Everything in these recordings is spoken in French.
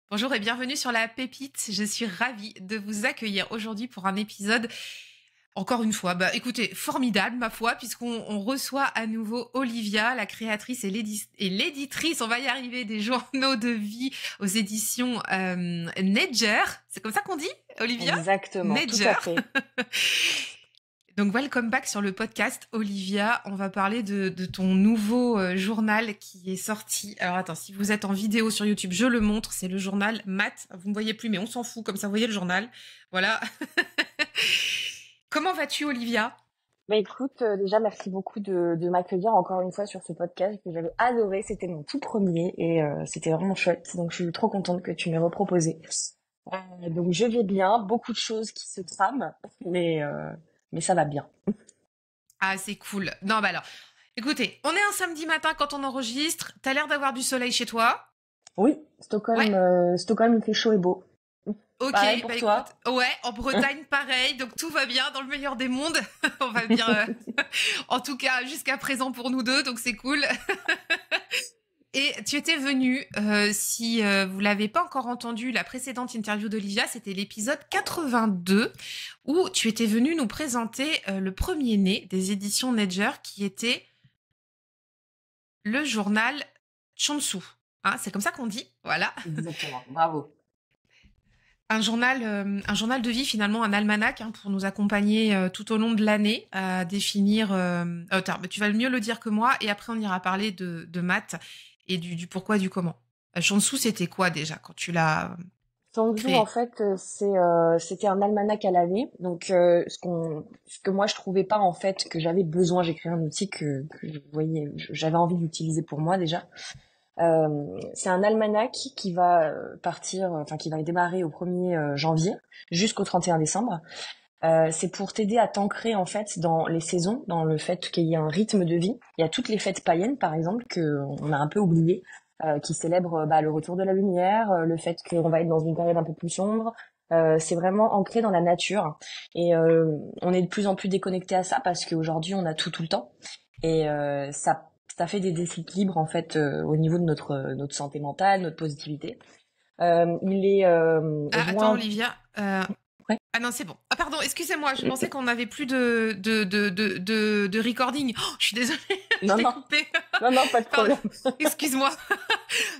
Bonjour et bienvenue sur La Pépite. Je suis ravie de vous accueillir aujourd'hui pour un épisode, encore une fois, écoutez, formidable ma foi, puisqu'on reçoit à nouveau Olivia, la créatrice et l'éditrice, on va y arriver, des journaux de vie aux éditions Nedger. C'est comme ça qu'on dit, Olivia? Exactement, tout Nedger. à fait. Donc, welcome back sur le podcast, Olivia. On va parler de ton nouveau journal qui est sorti. Alors, attends, si vous êtes en vidéo sur YouTube, je le montre. C'est le journal Math. Vous ne me voyez plus, mais on s'en fout. Comme ça, vous voyez le journal. Voilà. Comment vas-tu, Olivia? Écoute, déjà merci beaucoup de m'accueillir encore une fois sur ce podcast que j'avais adoré. C'était mon tout premier et c'était vraiment chouette. Donc je suis trop contente que tu m'aies reproposé. Donc je vais bien, beaucoup de choses qui se trament, mais ça va bien. Ah, c'est cool. Non, alors, écoutez, on est un samedi matin quand on enregistre. T'as l'air d'avoir du soleil chez toi? Oui, Stockholm, Stockholm il fait chaud et beau. Ok, Pareil pour toi. écoute, ouais, en Bretagne pareil, donc tout va bien dans le meilleur des mondes, on va dire, en tout cas jusqu'à présent pour nous deux, donc c'est cool. Et tu étais venue, si vous l'avez pas encore entendu, la précédente interview d'Olivia, c'était l'épisode 82, où tu étais venue nous présenter le premier-né des éditions Nedger, qui était le journal Chonsu. Hein, c'est comme ça qu'on dit, voilà. Exactement, bravo. Un journal de vie, finalement, un almanach, hein, pour nous accompagner tout au long de l'année à définir... tu vas mieux le dire que moi, et après on ira parler de maths et du pourquoi, du comment. Chonsu, c'était quoi déjà quand tu l'as Changju, créé? en fait, c'était un almanach à l'année. Donc, ce que moi je trouvais pas en fait que j'avais besoin, j'ai créé un outil que je voyais, j'avais envie d'utiliser pour moi déjà. C'est un almanach qui va qui va démarrer au 1er janvier jusqu'au 31 décembre. C'est pour t'aider à t'ancrer en fait dans les saisons, dans le fait qu'il y ait un rythme de vie. Il y a toutes les fêtes païennes par exemple que on a un peu oubliées, qui célèbrent le retour de la lumière, le fait qu'on va être dans une période un peu plus sombre. C'est vraiment ancré dans la nature et on est de plus en plus déconnecté à ça parce qu'aujourd'hui on a tout le temps et ça fait des déséquilibres en fait au niveau de notre santé mentale, notre positivité. Il est Attends, Olivia. Ouais. Ah non, c'est bon. Ah pardon, excusez-moi, je pensais qu'on n'avait plus de recording. Oh, je suis désolée, je t'ai coupé. Non, pas de problème. Excuse-moi.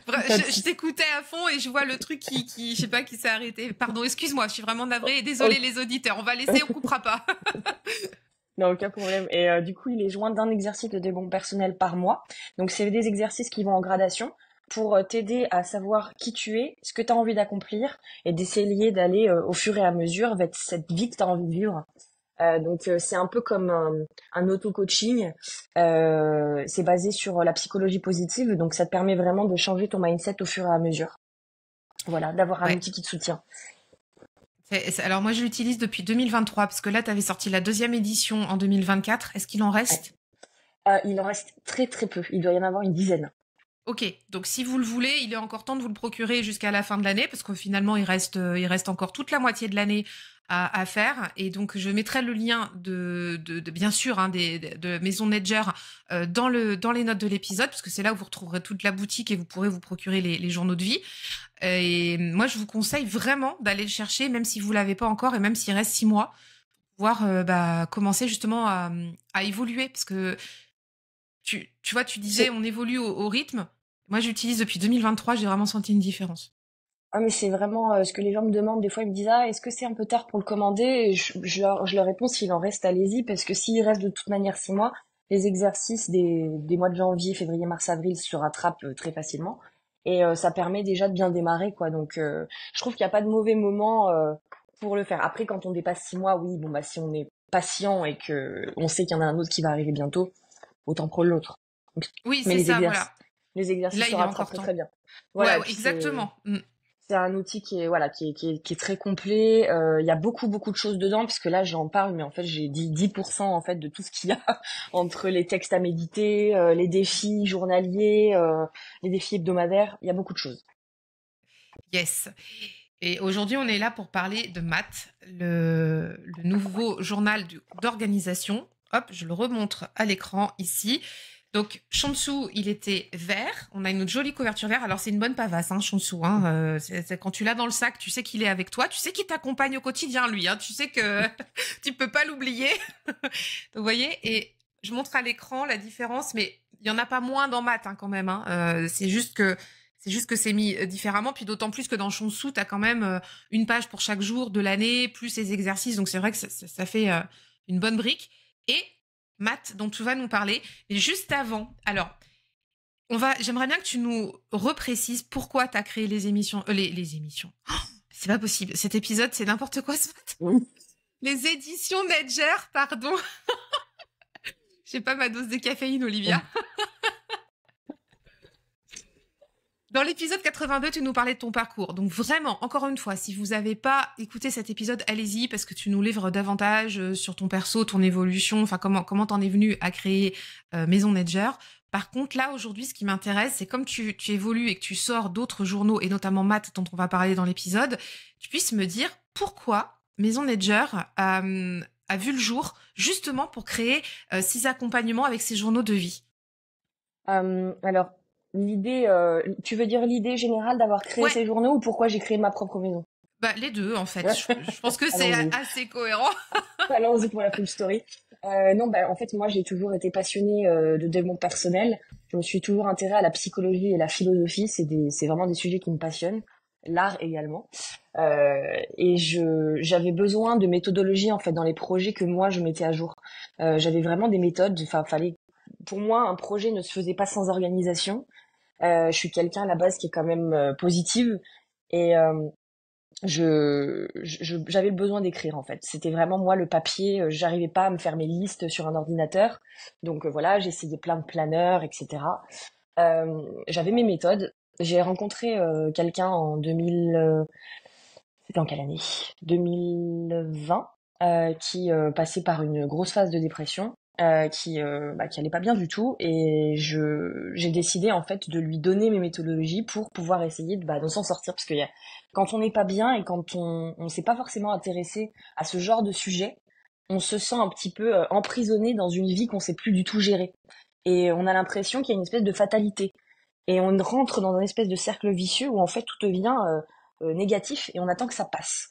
Je t'écoutais à fond et je vois le truc qui je sais pas, qui s'est arrêté. Pardon, excuse-moi, je suis vraiment navrée. Désolée les auditeurs, on va laisser, on coupera pas. Non, aucun problème. Et du coup, il est joint d'un exercice de développement personnel par mois. Donc, c'est des exercices qui vont en gradation pour t'aider à savoir qui tu es, ce que tu as envie d'accomplir et d'essayer d'aller au fur et à mesure vers cette vie que tu as envie de vivre. Donc, c'est un peu comme un auto-coaching. C'est basé sur la psychologie positive. Donc, ça te permet vraiment de changer ton mindset au fur et à mesure. Voilà, d'avoir un outil qui te soutient. Alors moi je l'utilise depuis 2023 parce que là tu avais sorti la 2e édition en 2024. Est-ce qu'il en reste? Il en reste très très peu. Il doit y en avoir une dizaine. Ok, donc si vous le voulez, il est encore temps de vous le procurer jusqu'à la fin de l'année parce que finalement il reste encore toute la moitié de l'année à faire. Et donc je mettrai le lien de bien sûr de Maison Nedger dans les notes de l'épisode parce que c'est là où vous retrouverez toute la boutique et vous pourrez vous procurer les journaux de vie. Et moi je vous conseille vraiment d'aller le chercher même si vous l'avez pas encore et même s'il reste 6 mois pour pouvoir commencer justement à évoluer parce que tu vois, tu disais on évolue au rythme. Moi, j'utilise depuis 2023, j'ai vraiment senti une différence. Ah, mais c'est vraiment ce que les gens me demandent. Des fois, ils me disent, ah, est-ce que c'est un peu tard pour le commander? Et je leur réponds, s'il en reste, allez-y, parce que s'il reste de toute manière 6 mois, les exercices des mois de janvier, février, mars, avril se rattrapent très facilement. Et ça permet déjà de bien démarrer, quoi. Donc, je trouve qu'il n'y a pas de mauvais moment pour le faire. Après, quand on dépasse 6 mois, oui, bon, si on est patient et que on sait qu'il y en a un autre qui va arriver bientôt, autant prendre l'autre. Oui, Mais c'est ça, voilà. les exercices Là, se il est rattrapent encore temps. très bien. Voilà, Ouais, exactement. c'est un outil qui est très complet. Il y a beaucoup de choses dedans parce que là j'en parle, mais en fait j'ai dit 10% en fait de tout ce qu'il y a entre les textes à méditer, les défis journaliers, les défis hebdomadaires. Il y a beaucoup de choses. Yes. Et aujourd'hui, on est là pour parler de Math, le nouveau journal d'organisation. Hop, je le remontre à l'écran ici. Donc, Shansu, il était vert. On a une jolie couverture vert. Alors, c'est une bonne pavasse, hein, Shansu. Hein. Quand tu l'as dans le sac, tu sais qu'il est avec toi. Tu sais qu'il t'accompagne au quotidien, lui. Hein. Tu sais que tu peux pas l'oublier. Donc, vous voyez, et je montre à l'écran la différence, mais il y en a pas moins dans Math, hein, quand même. Hein. C'est juste que c'est mis différemment. Puis d'autant plus que dans Shansu, tu as quand même une page pour chaque jour de l'année, plus les exercices. Donc, c'est vrai que ça fait une bonne brique. Et Math, dont tu vas nous parler. Mais juste avant, alors, j'aimerais bien que tu nous reprécises pourquoi tu as créé les émissions. Les émissions. Oh, c'est pas possible. Cet épisode, c'est n'importe quoi, ce matin. Oui. Les éditions Nedger, pardon. J'ai pas ma dose de caféine, Olivia. Dans l'épisode 82, tu nous parlais de ton parcours. Donc vraiment, encore une fois, si vous n'avez pas écouté cet épisode, allez-y, parce que tu nous livres davantage sur ton perso, ton évolution, enfin comment t'en es venu à créer Maison Nedger. Par contre, là, aujourd'hui, ce qui m'intéresse, c'est comme tu évolues et que tu sors d'autres journaux, et notamment Math, dont on va parler dans l'épisode, tu puisses me dire pourquoi Maison Nedger a vu le jour, justement pour créer ces accompagnements avec ces journaux de vie. Alors, l'idée, tu veux dire l'idée générale d'avoir créé ces journaux ou pourquoi j'ai créé ma propre maison? Bah, les deux, en fait. Je pense que c'est assez cohérent. Allons-y pour la full story. Non, en fait, moi, j'ai toujours été passionnée de développement personnel. Je me suis toujours intéressée à la psychologie et la philosophie. C'est vraiment des sujets qui me passionnent. L'art également. Et j'avais besoin de méthodologie, en fait, dans les projets que moi, je mettais à jour. J'avais vraiment des méthodes. Enfin, pour moi, un projet ne se faisait pas sans organisation. Je suis quelqu'un à la base qui est quand même positive et j'avais le besoin d'écrire en fait. C'était vraiment moi le papier. J'arrivais pas à me faire mes listes sur un ordinateur, donc voilà, j'essayais plein de planeurs, etc. J'avais mes méthodes. J'ai rencontré quelqu'un en 2000. C'était en quelle année? 2020, qui passait par une grosse phase de dépression. Qui allait pas bien du tout et j'ai décidé en fait de lui donner mes méthodologies pour pouvoir essayer de s'en sortir parce que quand on n'est pas bien et quand on s'est pas forcément intéressé à ce genre de sujet, on se sent un petit peu emprisonné dans une vie qu'on sait plus du tout gérer et on a l'impression qu'il y a une espèce de fatalité et on rentre dans un espèce de cercle vicieux où en fait tout devient négatif et on attend que ça passe.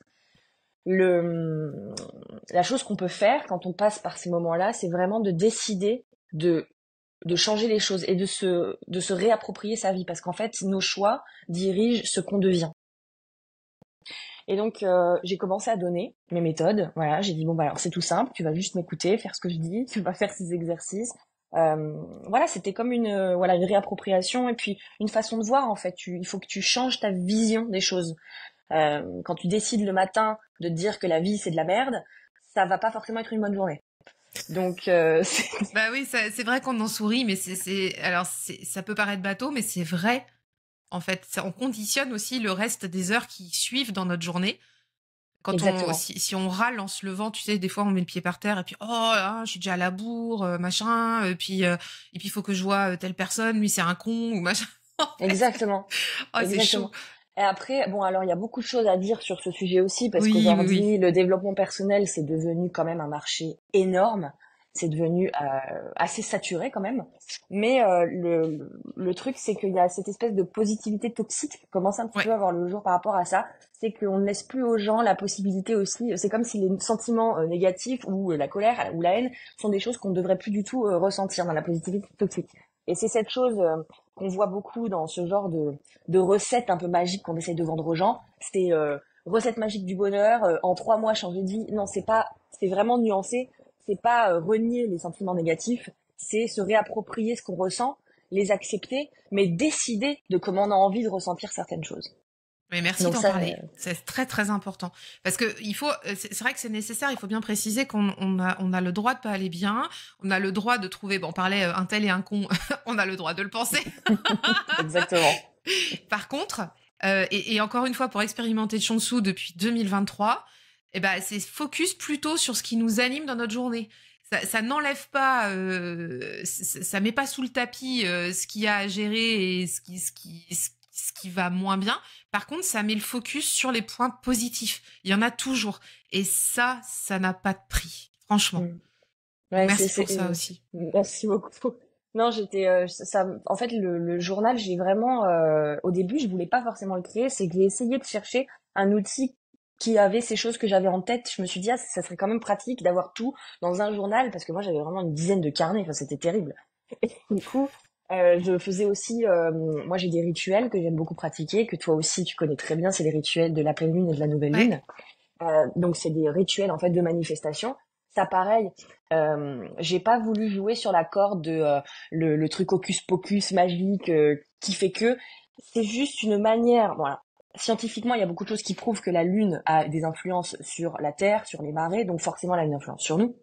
La chose qu'on peut faire quand on passe par ces moments-là, c'est vraiment de décider de changer les choses et de se réapproprier sa vie parce qu'en fait, nos choix dirigent ce qu'on devient. Et donc, j'ai commencé à donner mes méthodes. Voilà, j'ai dit alors c'est tout simple, tu vas juste m'écouter, faire ce que je dis, tu vas faire ces exercices. Voilà, c'était comme une réappropriation et puis une façon de voir en fait. Il faut que tu changes ta vision des choses. Quand tu décides le matin de te dire que la vie c'est de la merde, ça va pas forcément être une bonne journée. Donc bah oui, c'est vrai qu'on en sourit, mais ça peut paraître bateau, mais c'est vrai. En fait, on conditionne aussi le reste des heures qui suivent dans notre journée. Quand si on râle en se levant, tu sais, des fois on met le pied par terre et puis je suis déjà à la bourre, machin, et puis il faut que je vois telle personne, lui c'est un con ou machin. Exactement. C'est chaud. Et après, alors il y a beaucoup de choses à dire sur ce sujet aussi parce qu'aujourd'hui le développement personnel c'est devenu quand même un marché énorme. C'est devenu assez saturé quand même. Mais le truc, c'est qu'il y a cette espèce de positivité toxique qui commence un petit peu à voir le jour par rapport à ça. C'est qu'on ne laisse plus aux gens la possibilité aussi. C'est comme si les sentiments négatifs ou la colère ou la haine sont des choses qu'on ne devrait plus du tout ressentir dans la positivité toxique. Et c'est cette chose qu'on voit beaucoup dans ce genre de recettes un peu magiques qu'on essaye de vendre aux gens. C'est recette magique du bonheur, en 3 mois changer de vie. Non, c'est vraiment nuancé. C'est pas renier les sentiments négatifs, c'est se réapproprier ce qu'on ressent, les accepter, mais décider de comment on a envie de ressentir certaines choses. Mais merci d'en parler. C'est très très important parce que c'est vrai que c'est nécessaire. Il faut bien préciser qu'on a le droit de pas aller bien. On a le droit de trouver. On parlait un tel et un con. On a le droit de le penser. Exactement. Par contre, et encore une fois pour expérimenter Shansu depuis 2023. C'est focus plutôt sur ce qui nous anime dans notre journée. Ça n'enlève pas, ça met pas sous le tapis ce qu'il y a à gérer et ce qui va moins bien. Par contre, ça met le focus sur les points positifs. Il y en a toujours. Et ça n'a pas de prix, franchement. Ouais, merci pour ça aussi. Merci beaucoup. Non, en fait, le journal, j'ai vraiment, au début, je voulais pas forcément le créer, c'est que j'ai essayé de chercher un outil qui avait ces choses que j'avais en tête. Je me suis dit, ah, ça serait quand même pratique d'avoir tout dans un journal, parce que moi, j'avais vraiment une dizaine de carnets, enfin, c'était terrible. Du coup, je faisais aussi, moi, j'ai des rituels que j'aime beaucoup pratiquer, que toi aussi, tu connais très bien, c'est les rituels de la pleine lune et de la nouvelle Ouais. lune. Donc c'est des rituels en fait de manifestation. Ça pareil, j'ai pas voulu jouer sur la corde de le truc hocus pocus magique qui fait que c'est juste une manière. Voilà. Scientifiquement, il y a beaucoup de choses qui prouvent que la Lune a des influences sur la Terre, sur les marées, donc forcément elle a une influence sur nous.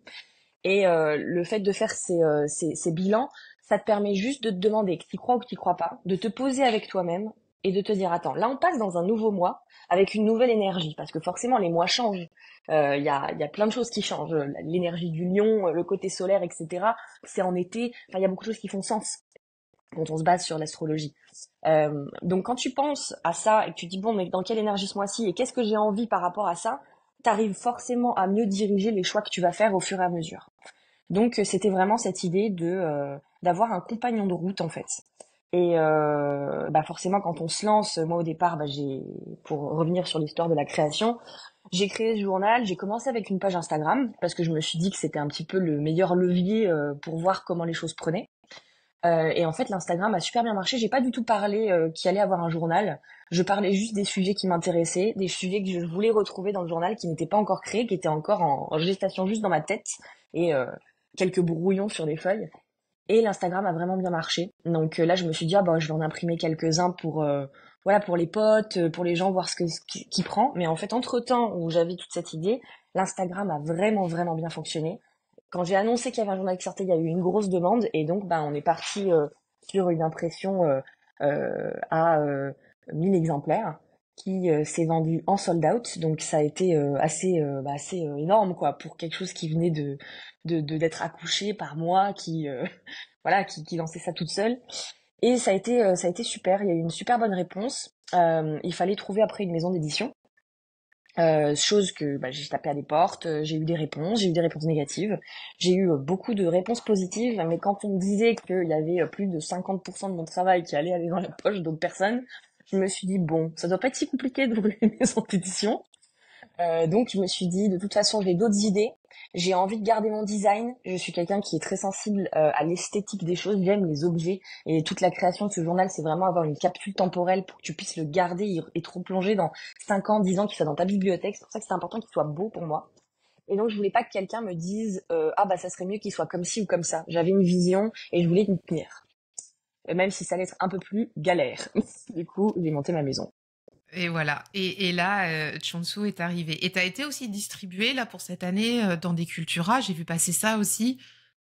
Et le fait de faire ces bilans, ça te permet juste de te demander que tu crois ou que tu crois pas, de te poser avec toi-même et de te dire, attends, là on passe dans un nouveau mois avec une nouvelle énergie, parce que forcément les mois changent. Il y a plein de choses qui changent. L'énergie du lion, le côté solaire, etc. C'est en été. Enfin, il y a beaucoup de choses qui font sens quand on se base sur l'astrologie. Donc quand tu penses à ça et que tu te dis, bon, mais dans quelle énergie ce mois-ci et qu'est-ce que j'ai envie par rapport à ça, t'arrives forcément à mieux diriger les choix que tu vas faire au fur et à mesure. Donc c'était vraiment cette idée de d'avoir un compagnon de route en fait. Et bah forcément quand on se lance, moi au départ, bah j'ai pour revenir sur l'histoire de la création, j'ai créé ce journal, j'ai commencé avec une page Instagram parce que je me suis dit que c'était un petit peu le meilleur levier pour voir comment les choses prenaient. Et en fait l'Instagram a super bien marché. J'ai pas du tout parlé qu'il allait avoir un journal. Je parlais juste des sujets qui m'intéressaient, des sujets que je voulais retrouver dans le journal qui n'étaient pas encore créés, qui étaient encore en gestation juste dans ma tête. Et quelques brouillons sur les feuilles. Et l'Instagram a vraiment bien marché. Donc là, je me suis dit, ah bah, je vais en imprimer quelques-uns pour, voilà, pour les potes, pour les gens, voir qui prend. Mais en fait, entre-temps où j'avais toute cette idée, l'Instagram a vraiment, vraiment bien fonctionné. Quand j'ai annoncé qu'il y avait un journal qui sortait, il y a eu une grosse demande. Et donc, bah, on est parti sur une impression à 1000 exemplaires qui s'est vendu en sold out. Donc ça a été assez énorme quoi pour quelque chose qui venait d'être accouché par moi qui voilà qui lançait ça toute seule. Et ça a été super. Il y a eu une super bonne réponse. Il fallait trouver après une maison d'édition. Chose que bah, j'ai tapé à des portes, j'ai eu des réponses négatives, j'ai eu beaucoup de réponses positives, mais quand on me disait qu'il y avait plus de 50% de mon travail qui allait aller dans la poche d'autres personnes, je me suis dit bon, ça doit pas être si compliqué d'ouvrir une maison d'édition. Donc je me suis dit, de toute façon, j'ai d'autres idées. J'ai envie de garder mon design. Je suis quelqu'un qui est très sensible à l'esthétique des choses. J'aime les objets. Et toute la création de ce journal, c'est vraiment avoir une capsule temporelle pour que tu puisses le garder et te replonger dans 5 ans, 10 ans, qu'il soit dans ta bibliothèque. C'est pour ça que c'est important qu'il soit beau pour moi. Et donc je voulais pas que quelqu'un me dise ah bah ça serait mieux qu'il soit comme ci ou comme ça. J'avais une vision et je voulais m'y tenir. Même si ça allait être un peu plus galère. Du coup, j'ai monté ma maison. Et voilà. Et là, Chunsu est arrivé. Et t'as été aussi distribué là pour cette année dans des Cultura. J'ai vu passer ça aussi.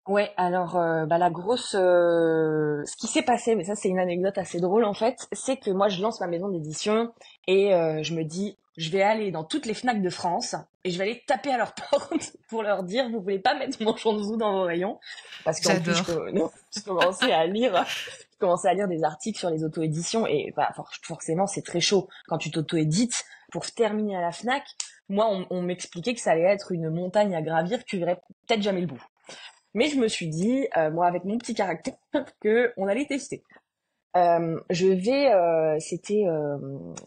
Ouais, alors bah la grosse ce qui s'est passé, mais ça c'est une anecdote assez drôle en fait, c'est que moi je lance ma maison d'édition et je me dis je vais aller dans toutes les Fnac de France et je vais aller taper à leur porte pour leur dire vous voulez pas mettre mon Shanzou dans vos rayons parce qu'en plus J'adore. non, je commençais à lire des articles sur les auto-éditions et bah forcément c'est très chaud quand tu t'auto-édites pour terminer à la Fnac. Moi on m'expliquait que ça allait être une montagne à gravir, que tu verrais peut-être jamais le bout. Mais je me suis dit, moi avec mon petit caractère, que on allait tester. C'était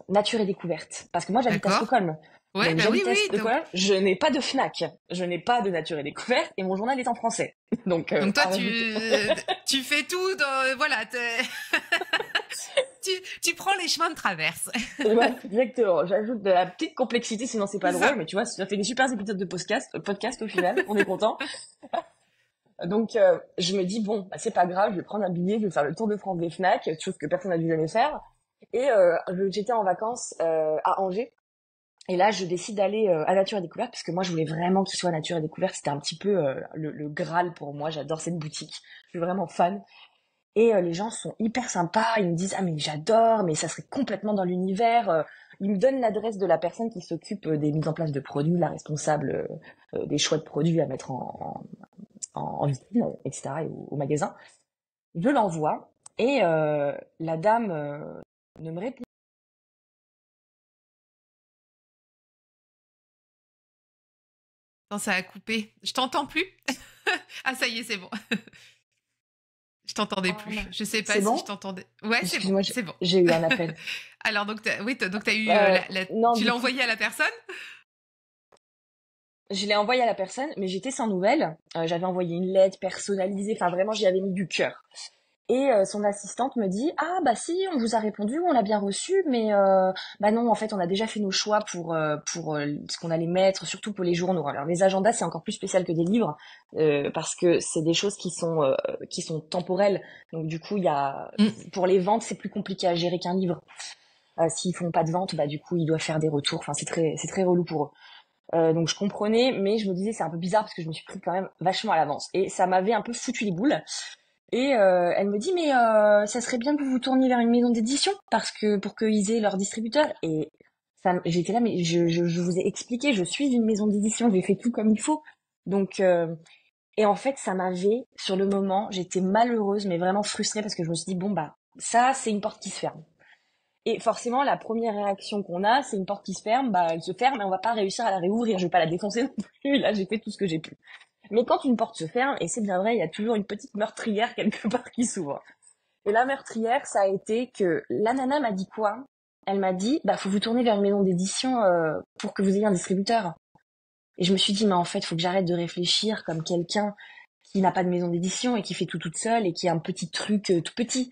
Nature et Découverte, parce que moi j'habite à D'accord. Stockholm. Ouais, Donc bah oui, j'habite à oui. Donc, Stockholm, je n'ai pas de Fnac, je n'ai pas de Nature et Découverte, et mon journal est en français. Donc donc toi, à rajouter. tu fais tout dans, voilà, tu prends les chemins de traverse. Ouais, exactement. J'ajoute de la petite complexité, sinon c'est pas C'est drôle, ça. mais tu vois, ça fait des super épisodes de podcast au final, on est content. Donc je me dis bon, bah, c'est pas grave, je vais prendre un billet, je vais faire le tour de France des Fnac, chose que personne n'a dû jamais faire. Et j'étais en vacances à Angers. Et là, je décide d'aller à Nature et Découverte parce que moi, je voulais vraiment qu'il soit Nature et Découverte. C'était un petit peu le Graal pour moi. J'adore cette boutique. Je suis vraiment fan. Et les gens sont hyper sympas. Ils me disent ah mais j'adore, mais ça serait complètement dans l'univers. Ils me donnent l'adresse de la personne qui s'occupe des mises en place de produits, la responsable des choix de produits à mettre en vitrine, etc. et au magasin. Je l'envoie et la dame ne me répond. Attends, ça a coupé. Je t'entends plus. Ah, ça y est, c'est bon. Je t'entendais Ah, plus. mince. Je sais pas C'est si bon? je t'entendais. Ouais, c'est bon, Excuse-moi, c'est bon. j'ai eu un appel. Alors donc oui, donc t'as eu Non, tu du l'as coup, envoyé à la personne? je l'ai envoyé à la personne, mais j'étais sans nouvelles. J'avais envoyé une lettre personnalisée, enfin vraiment, j'y avais mis du cœur. Et son assistante me dit: «Ah bah si, on vous a répondu, on l'a bien reçu, mais bah non, en fait, on a déjà fait nos choix pour ce qu'on allait mettre, surtout pour les journaux.» Alors les agendas, c'est encore plus spécial que des livres, parce que c'est des choses qui sont temporelles. Donc du coup, il y a Mm. pour les ventes, c'est plus compliqué à gérer qu'un livre. S'ils font pas de vente, bah du coup, ils doivent faire des retours. Enfin, c'est très relou pour eux. Donc je comprenais, mais je me disais c'est un peu bizarre parce que je me suis pris quand même vachement à l'avance et ça m'avait un peu foutu les boules. Et elle me dit mais ça serait bien que vous vous tourniez vers une maison d'édition parce que pour qu'ils aient leur distributeur. Et ça, j'étais là mais je vous ai expliqué, je suis une maison d'édition, j'ai fait tout comme il faut. Donc et en fait ça m'avait sur le moment, j'étais malheureuse mais vraiment frustrée parce que je me suis dit bon bah ça c'est une porte qui se ferme. Et forcément, la première réaction qu'on a, c'est une porte qui se ferme, bah elle se ferme et on va pas réussir à la réouvrir. Je vais pas la défoncer non plus. Là, j'ai fait tout ce que j'ai pu. Mais quand une porte se ferme, et c'est bien vrai, il y a toujours une petite meurtrière quelque part qui s'ouvre. Et la meurtrière, ça a été que la nana m'a dit quoi? Elle m'a dit, bah faut vous tourner vers une maison d'édition pour que vous ayez un distributeur. Et je me suis dit, mais en fait, faut que j'arrête de réfléchir comme quelqu'un qui n'a pas de maison d'édition et qui fait tout toute seule et qui a un petit truc tout petit.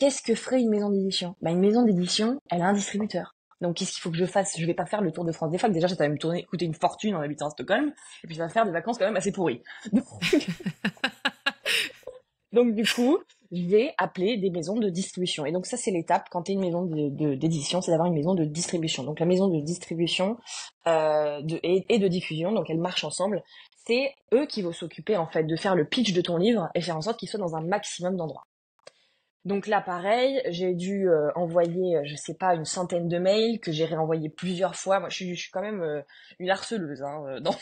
Qu'est-ce que ferait une maison d'édition? Bah, une maison d'édition, elle a un distributeur. Donc, qu'est-ce qu'il faut que je fasse? Je vais pas faire le tour de France des facs. Déjà, ça va me coûter une fortune en habitant à Stockholm. Et puis, ça va faire des vacances quand même assez pourries. Donc, du coup, je vais appeler des maisons de distribution. Et donc, ça, c'est l'étape quand tu es une maison d'édition, c'est d'avoir une maison de distribution. Donc, la maison de distribution et de diffusion, donc elles marchent ensemble. C'est eux qui vont s'occuper, en fait, de faire le pitch de ton livre et faire en sorte qu'il soit dans un maximum d'endroits. Donc là, pareil, j'ai dû envoyer, je sais pas, une centaine de mails que j'ai réenvoyés plusieurs fois. Moi, je suis quand même une harceleuse hein, dans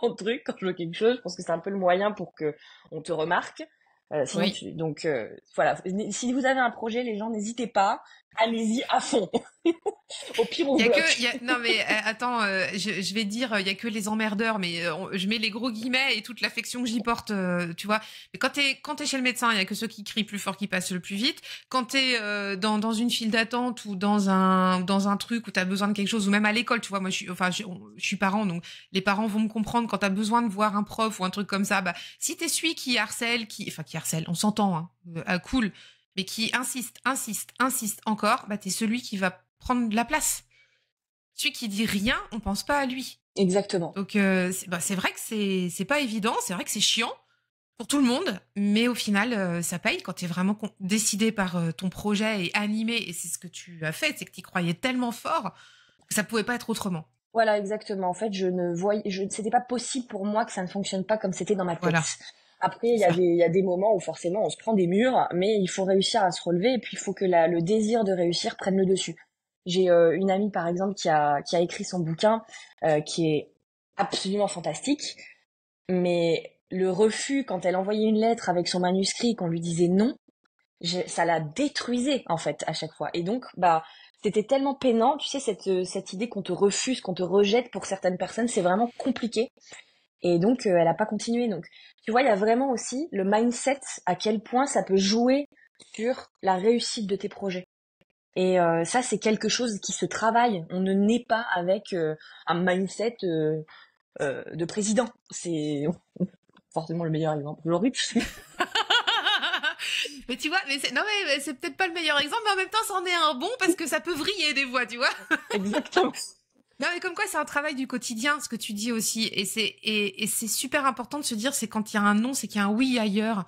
mon truc. Quand je veux quelque chose, je pense que c'est un peu le moyen pour que on te remarque. Oui. Donc voilà. Si vous avez un projet, les gens, n'hésitez pas, allez-y à fond. Au pire, on Il se y a que, bloque. non mais attends, je vais dire, il y a que les emmerdeurs, mais je mets les gros guillemets et toute l'affection que j'y porte, tu vois. Mais quand t'es chez le médecin, il y a que ceux qui crient plus fort qui passent le plus vite. Quand t'es dans une file d'attente ou dans un truc où t'as besoin de quelque chose, ou même à l'école, tu vois. Moi, je suis parent, donc les parents vont me comprendre quand t'as besoin de voir un prof ou un truc comme ça. Bah, si t'es celui qui harcèle, qui harcèle, on s'entend, hein, cool, mais qui insiste encore, bah t'es celui qui va prendre de la place. Celui qui dit rien, on pense pas à lui. Exactement. Donc c'est vrai que c'est pas évident, c'est vrai que c'est chiant pour tout le monde, mais au final ça paye quand tu es vraiment décidé par ton projet et animé, et c'est ce que tu as fait, c'est que tu y croyais tellement fort que ça pouvait pas être autrement. Voilà, exactement. En fait, c'était pas possible pour moi que ça ne fonctionne pas comme c'était dans ma tête. Voilà, Après, c'est ça. il y a des moments où forcément on se prend des murs, mais il faut réussir à se relever et puis il faut que le désir de réussir prenne le dessus. J'ai une amie par exemple qui a écrit son bouquin qui est absolument fantastique, mais le refus quand elle envoyait une lettre avec son manuscrit qu'on lui disait non, ça la détruisait en fait à chaque fois. Et donc bah c'était tellement peinant, tu sais cette idée qu'on te refuse, qu'on te rejette pour certaines personnes, c'est vraiment compliqué. Et donc elle a pas continué. Donc tu vois, il y a vraiment aussi le mindset, à quel point ça peut jouer sur la réussite de tes projets. Et ça c'est quelque chose qui se travaille. On ne naît pas avec un mindset de président. C'est forcément le meilleur exemple aujourd'hui. Mais tu vois, non mais c'est peut-être pas le meilleur exemple, mais en même temps, c'en est un bon parce que ça peut vriller des fois, tu vois. Exactement. Non mais comme quoi, c'est un travail du quotidien, ce que tu dis aussi, et c'est super important de se dire, c'est quand il y a un non, c'est qu'il y a un oui ailleurs.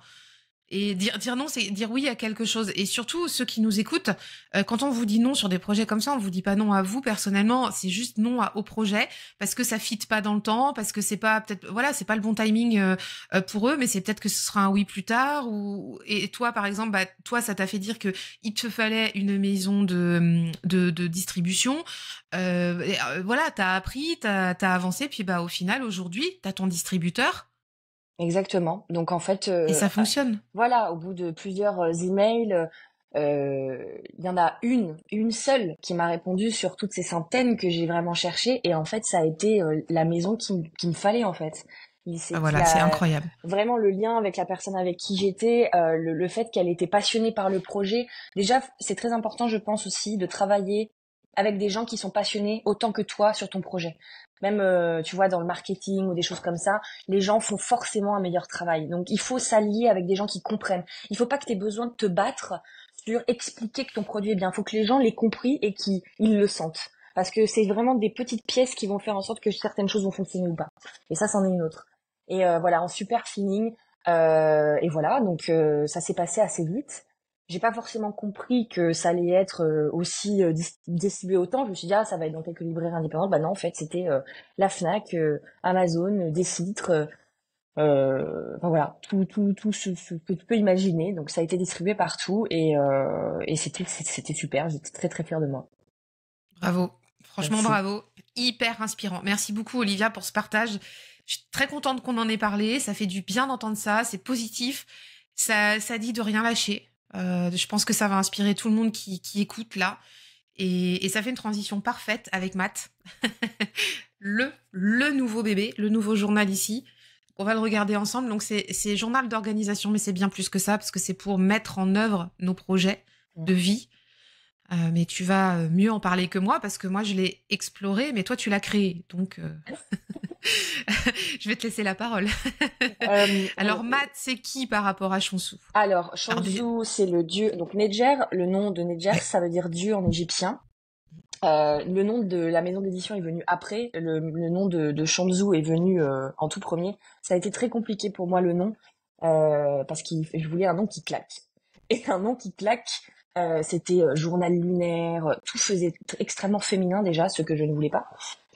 Et dire non, c'est dire oui à quelque chose. Et surtout, ceux qui nous écoutent, quand on vous dit non sur des projets comme ça, on vous dit pas non à vous personnellement, c'est juste non au projet, parce que ça fit pas dans le temps, parce que c'est pas peut-être, voilà, c'est pas le bon timing pour eux, mais c'est peut-être que ce sera un oui plus tard. Et toi, par exemple, bah toi, ça t'a fait dire que il te fallait une maison de distribution. Voilà, t'as appris, t'as avancé, puis bah au final, aujourd'hui, t'as ton distributeur Exactement. Donc en fait, et ça fonctionne. voilà, au bout de plusieurs emails, il y en a une seule qui m'a répondu sur toutes ces centaines que j'ai vraiment cherchées. Et en fait, ça a été la maison qui me fallait en fait. Ah, voilà, c'est incroyable. Vraiment le lien avec la personne avec qui j'étais, le fait qu'elle était passionnée par le projet. Déjà, c'est très important, je pense aussi, de travailler avec des gens qui sont passionnés autant que toi sur ton projet. Même, tu vois, dans le marketing ou des choses comme ça, les gens font forcément un meilleur travail. Donc, il faut s'allier avec des gens qui comprennent. Il faut pas que tu aies besoin de te battre sur expliquer que ton produit est bien. Il faut que les gens l'aient compris et qu'ils le sentent. Parce que c'est vraiment des petites pièces qui vont faire en sorte que certaines choses vont fonctionner ou pas. Et ça, c'en est une autre. Et voilà, en super feeling. Et voilà, donc ça s'est passé assez vite. J'ai pas forcément compris que ça allait être aussi distribué autant. Je me suis dit, ah, ça va être dans quelques librairies indépendantes. Bah non, en fait, c'était la Fnac, Amazon, Décilitre, enfin voilà, tout ce que tu peux imaginer. Donc ça a été distribué partout et c'était super. J'étais très très fière de moi. Bravo. Franchement, Merci. bravo. Hyper inspirant. Merci beaucoup, Olivia, pour ce partage. Je suis très contente qu'on en ait parlé. Ça fait du bien d'entendre ça. C'est positif. Ça dit de rien lâcher. Je pense que ça va inspirer tout le monde qui écoute là. Et ça fait une transition parfaite avec Matt. le nouveau bébé, le nouveau journal ici. On va le regarder ensemble. Donc, c'est journal d'organisation, mais c'est bien plus que ça, parce que c'est pour mettre en œuvre nos projets de vie. Mais tu vas mieux en parler que moi, parce que moi, je l'ai exploré, mais toi, tu l'as créé. Donc, je vais te laisser la parole. Alors, Matt, c'est qui par rapport à Shonsu? Alors, Shanzu, c'est le dieu. Donc, Nedjer, le nom de Nedjer, Ouais. ça veut dire dieu en égyptien. Le nom de la maison d'édition est venu après. Le nom de Shanzu est venu en tout premier. Ça a été très compliqué pour moi le nom parce que je voulais un nom qui claque. Et un nom qui claque, c'était journal lunaire. Tout faisait extrêmement féminin déjà, ce que je ne voulais pas.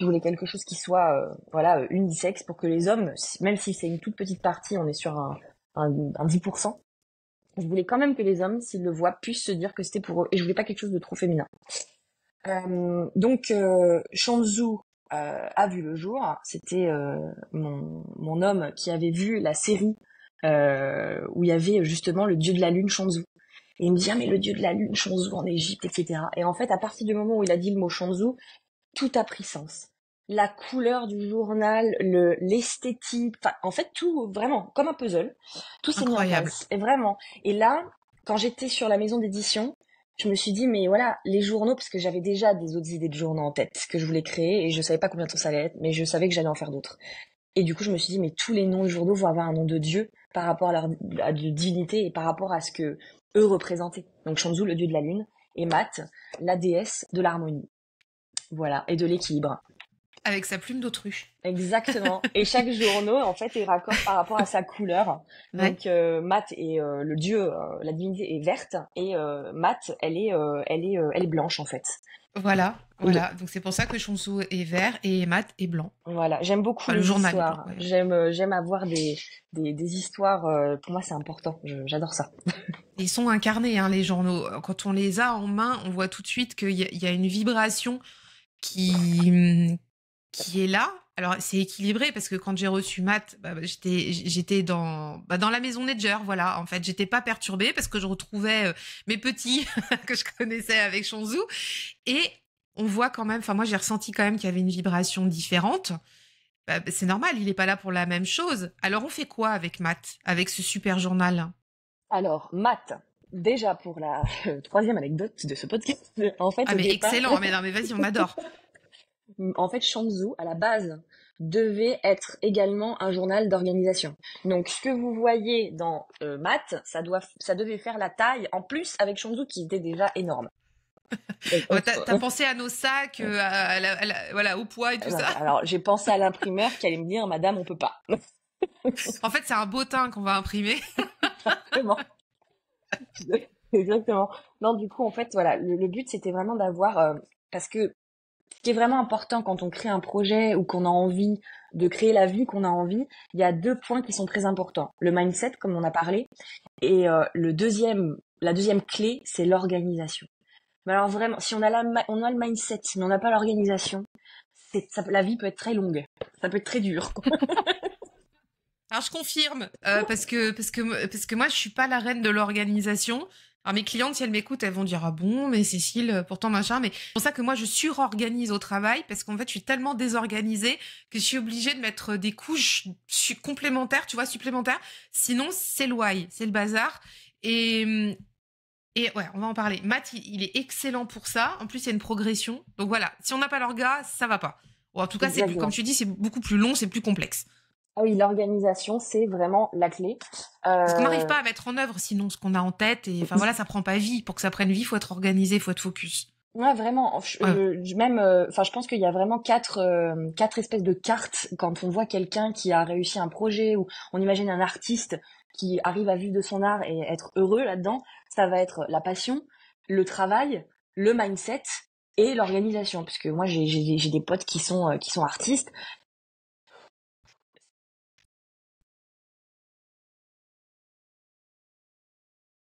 Je voulais quelque chose qui soit voilà unisexe pour que les hommes, même si c'est une toute petite partie, on est sur un 10%. Je voulais quand même que les hommes, s'ils le voient, puissent se dire que c'était pour eux. Et je voulais pas quelque chose de trop féminin. Donc Shanzu a vu le jour. C'était mon homme qui avait vu la série où il y avait justement le dieu de la lune Shanzu. Et il me dit ah mais le dieu de la lune Shanzu en Égypte, etc. Et en fait à partir du moment où il a dit le mot Shanzu, tout a pris sens. La couleur du journal, l'esthétique, enfin en fait tout vraiment comme un puzzle, tout s'est mis en Incroyable. place. Et vraiment. Et là, quand j'étais sur la maison d'édition, je me suis dit mais voilà les journaux parce que j'avais déjà des autres idées de journaux en tête que je voulais créer et je savais pas combien de temps ça allait être, mais je savais que j'allais en faire d'autres. Et du coup je me suis dit mais tous les noms de journaux vont avoir un nom de dieu par rapport à de divinité et par rapport à ce que eux représentaient. Donc Shanzu le dieu de la lune et Math la déesse de l'harmonie. Voilà, et de l'équilibre. Avec sa plume d'autruche. Exactement. Et chaque journaux, en fait, est raccord par rapport à sa couleur. Ouais. Donc, Math est le dieu, la divinité est verte, et Math, elle est blanche, en fait. Voilà. Donc c'est pour ça que Shonsu est vert et Matt est blanc. Voilà. J'aime beaucoup Enfin, le les journal est blanc. histoires. Ouais. J'aime avoir des histoires. Pour moi, c'est important. J'adore ça. Ils sont incarnés, hein, les journaux. Quand on les a en main, on voit tout de suite qu'il y a une vibration qui est là. Alors, c'est équilibré parce que quand j'ai reçu Matt, j'étais dans la maison Nedger, voilà. En fait, j'étais pas perturbée parce que je retrouvais mes petits que je connaissais avec Shanzu. Et on voit quand même, enfin, moi, j'ai ressenti quand même qu'il y avait une vibration différente. C'est normal, il est pas là pour la même chose. Alors, on fait quoi avec Matt, avec ce super journal? Alors, Math, déjà pour la troisième anecdote de ce podcast, en fait, Ah, au mais départ, excellent, mais non, mais vas-y, on adore. en fait, Shanzu, à la base, devait être également un journal d'organisation. Donc, ce que vous voyez dans Math, ça devait faire la taille, en plus avec Shanzu qui était déjà énorme. Ouais, t'as pensé à nos sacs, voilà, au poids et tout ça. Alors, j'ai pensé à l'imprimeur qui allait me dire, Madame, on peut pas. En fait, c'est un bottin qu'on va imprimer. Vraiment. Exactement. Non, du coup, en fait, voilà, le but, c'était vraiment d'avoir, parce que ce qui est vraiment important quand on crée un projet ou qu'on a envie de créer la vie qu'on a envie, il y a deux points qui sont très importants. Le mindset, comme on a parlé, et la deuxième clé, c'est l'organisation. Mais alors vraiment, si on a on a le mindset, mais on n'a pas l'organisation, la vie peut être très longue. Ça peut être très dur. Alors je confirme parce que moi je suis pas la reine de l'organisation. Alors mes clientes, si elles m'écoutent, elles vont dire ah bon, mais Cécile, pourtant machin. Mais c'est pour ça que moi je surorganise au travail parce qu'en fait je suis tellement désorganisée que je suis obligée de mettre des couches complémentaires, tu vois, supplémentaires. Sinon c'est l'ouaille, c'est le bazar. Et et ouais, on va en parler. Matt, il est excellent pour ça. En plus, il y a une progression. Donc voilà, si on n'a pas l'orga, ça va pas. Ou en tout cas, c'est plus, comme Exactement. tu dis, c'est beaucoup plus long, c'est plus complexe. Ah oui, l'organisation, c'est vraiment la clé. Parce qu'on n'arrive Euh, pas à mettre en œuvre sinon ce qu'on a en tête. Et enfin voilà, ça prend pas vie. Pour que ça prenne vie, il faut être organisé, il faut être focus. Ouais, vraiment. Ouais. Même, enfin, je pense qu'il y a vraiment quatre espèces de cartes quand on voit quelqu'un qui a réussi un projet ou on imagine un artiste qui arrive à vivre de son art et être heureux là-dedans. Ça va être la passion, le travail, le mindset et l'organisation. Parce que moi, j'ai des potes qui sont artistes.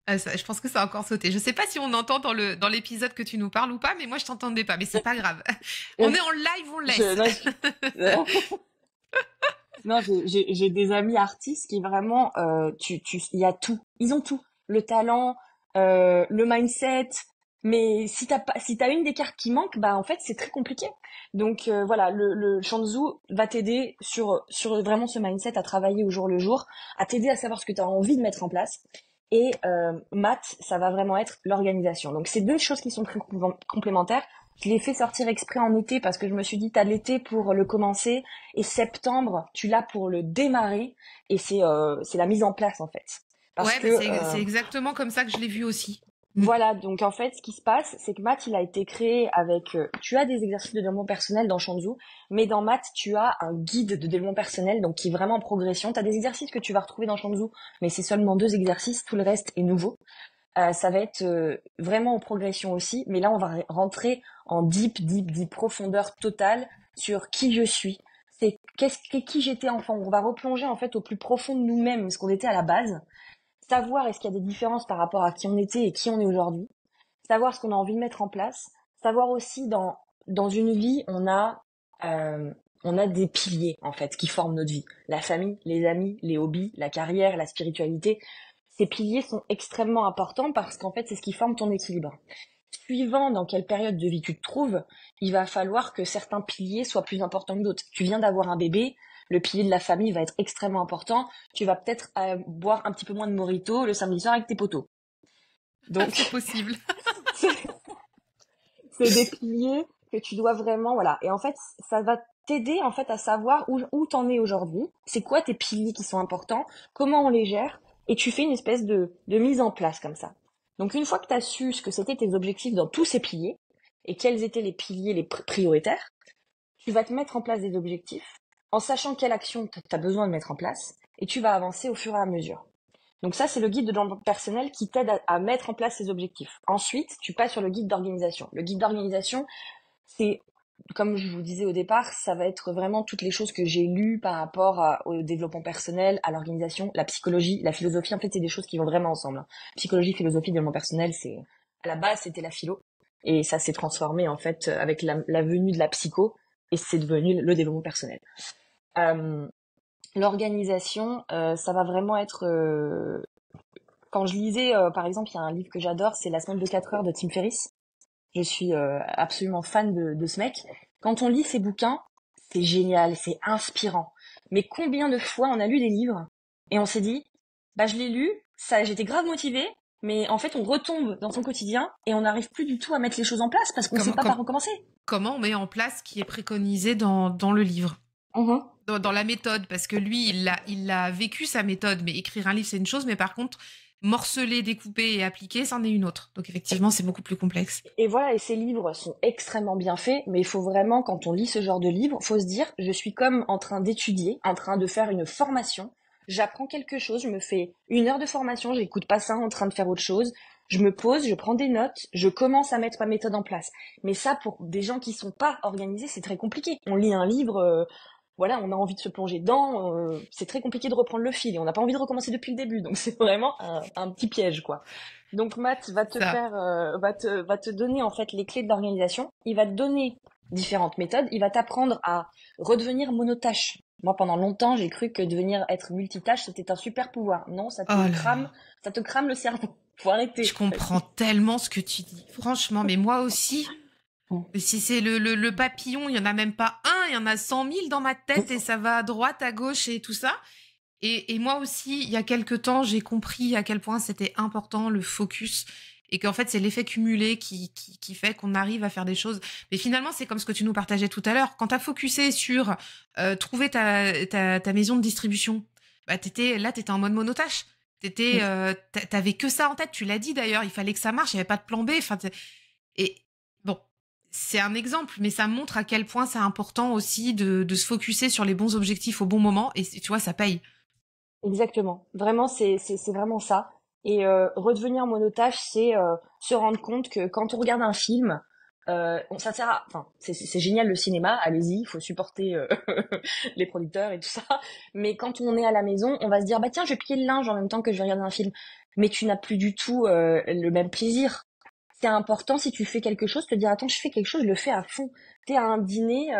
Je pense que ça a encore sauté. Je sais pas si on entend dans l'épisode que tu nous parles ou pas, mais moi je t'entendais pas. Mais c'est pas grave. On est en live, on laisse. Non, non, j'ai des amis artistes qui vraiment, il y a tout. Ils ont tout. Le talent, le mindset. Mais si t'as une des cartes qui manque, bah en fait c'est très compliqué. Donc voilà, le Shanzu va t'aider sur vraiment ce mindset à travailler au jour le jour, à t'aider à savoir ce que tu as envie de mettre en place. Et Math, ça va vraiment être l'organisation. Donc c'est deux choses qui sont très complémentaires. Je l'ai fait sortir exprès en été parce que je me suis dit t'as l'été pour le commencer et septembre tu l'as pour le démarrer et c'est la mise en place en fait. Parce Ouais, que bah c'est exactement comme ça que je l'ai vu aussi. Mm. voilà, donc en fait, ce qui se passe, c'est que Math, il a été créé avec... tu as des exercices de développement personnel dans Shanzu, mais dans Math, tu as un guide de développement personnel, donc qui est vraiment en progression. Tu as des exercices que tu vas retrouver dans Shanzu, mais c'est seulement 2 exercices, tout le reste est nouveau. Ça va être vraiment en progression aussi, mais là, on va rentrer en deep profondeur totale sur qui je suis. C'est qui j'étais enfant. On va replonger en fait au plus profond de nous-mêmes, ce qu'on était à la base, savoir est-ce qu'il y a des différences par rapport à qui on était et qui on est aujourd'hui, savoir ce qu'on a envie de mettre en place, savoir aussi dans une vie, on a des piliers en fait qui forment notre vie. La famille, les amis, les hobbies, la carrière, la spiritualité. Ces piliers sont extrêmement importants parce qu'en fait, c'est ce qui forme ton équilibre. Suivant dans quelle période de vie tu te trouves, il va falloir que certains piliers soient plus importants que d'autres. Tu viens d'avoir un bébé, le pilier de la famille va être extrêmement important. Tu vas peut-être boire un petit peu moins de mojito le samedi soir avec tes potos. C'est Donc, possible. c'est c'est des piliers que tu dois vraiment, voilà. Et en fait, ça va t'aider en fait à savoir où t'en es aujourd'hui. C'est quoi tes piliers qui sont importants, comment on les gère, et tu fais une espèce de mise en place comme ça. Donc une fois que tu as su ce que c'était tes objectifs dans tous ces piliers, et quels étaient les piliers les prioritaires, tu vas te mettre en place des objectifs en sachant quelle action tu as besoin de mettre en place, et tu vas avancer au fur et à mesure. Donc ça, c'est le guide de développement personnel qui t'aide à mettre en place ces objectifs. Ensuite, tu passes sur le guide d'organisation. Le guide d'organisation, c'est, comme je vous disais au départ, ça va être vraiment toutes les choses que j'ai lues par rapport au développement personnel, à l'organisation, la psychologie, la philosophie. En fait, c'est des choses qui vont vraiment ensemble, hein. Psychologie, philosophie, développement personnel, c'est à la base, c'était la philo. Et ça s'est transformé, en fait, avec la venue de la psycho. Et c'est devenu le développement personnel. Euh, L'organisation, ça va vraiment être... quand je lisais, par exemple, il y a un livre que j'adore, c'est La semaine de 4 heures de Tim Ferriss. Je suis absolument fan de ce mec. Quand on lit ses bouquins, c'est génial, c'est inspirant. Mais combien de fois on a lu des livres et on s'est dit, bah je l'ai lu, ça, j'étais grave motivée, mais en fait on retombe dans son quotidien et on n'arrive plus du tout à mettre les choses en place parce qu'on ne sait Comment, pas par où commencer. comment on met en place ce qui est préconisé dans le livre? Mhm. Dans la méthode, parce que lui, il a vécu sa méthode, mais écrire un livre, c'est une chose, mais par contre, morceler, découper et appliquer, c'en est une autre. Donc effectivement, c'est beaucoup plus complexe. Et voilà, et ces livres sont extrêmement bien faits, mais il faut vraiment, quand on lit ce genre de livre, faut se dire, je suis comme en train d'étudier, en train de faire une formation, j'apprends quelque chose, je me fais 1 heure de formation, j'écoute pas ça en train de faire autre chose, je me pose, je prends des notes, je commence à mettre ma méthode en place. Mais ça, pour des gens qui sont pas organisés, c'est très compliqué. On lit un livre, voilà, on a envie de se plonger dedans, c'est très compliqué de reprendre le fil et on n'a pas envie de recommencer depuis le début, donc c'est vraiment un petit piège, quoi. Donc Matt va te Ça. faire, va te donner en fait les clés de l'organisation. Il va te donner différentes méthodes. Il va t'apprendre à redevenir monotâche. Moi, pendant longtemps, j'ai cru que devenir être multitâche, c'était un super pouvoir. Non, Oh là là. ça te crame le cerveau. Faut Je arrêter. comprends tellement ce que tu dis. Franchement, mais moi aussi. Mm. Si c'est le papillon, il y en a même pas un, il y en a 100 000 dans ma tête et ça va à droite, à gauche et tout ça. Et moi aussi, il y a quelque temps, j'ai compris à quel point c'était important le focus et qu'en fait, c'est l'effet cumulé qui fait qu'on arrive à faire des choses. Mais finalement, c'est comme ce que tu nous partageais tout à l'heure. Quand tu as focusé sur trouver ta maison de distribution, bah, t'étais en mode monotache. T'avais que ça en tête. Tu l'as dit d'ailleurs, il fallait que ça marche, il n'y avait pas de plan B. Et bon, c'est un exemple, mais ça montre à quel point c'est important aussi de se focuser sur les bons objectifs au bon moment. Et tu vois, ça paye. Exactement. Vraiment, c'est vraiment ça. Et redevenir monotache, c'est se rendre compte que quand on regarde un film, ça sert à, enfin, c'est génial le cinéma, allez-y, il faut supporter les producteurs et tout ça. Mais quand on est à la maison, on va se dire bah tiens, je vais plier le linge en même temps que je vais regarder un film. Mais tu n'as plus du tout le même plaisir. C'est important si tu fais quelque chose, te dire attends, je fais quelque chose, je le fais à fond. T'es à un dîner.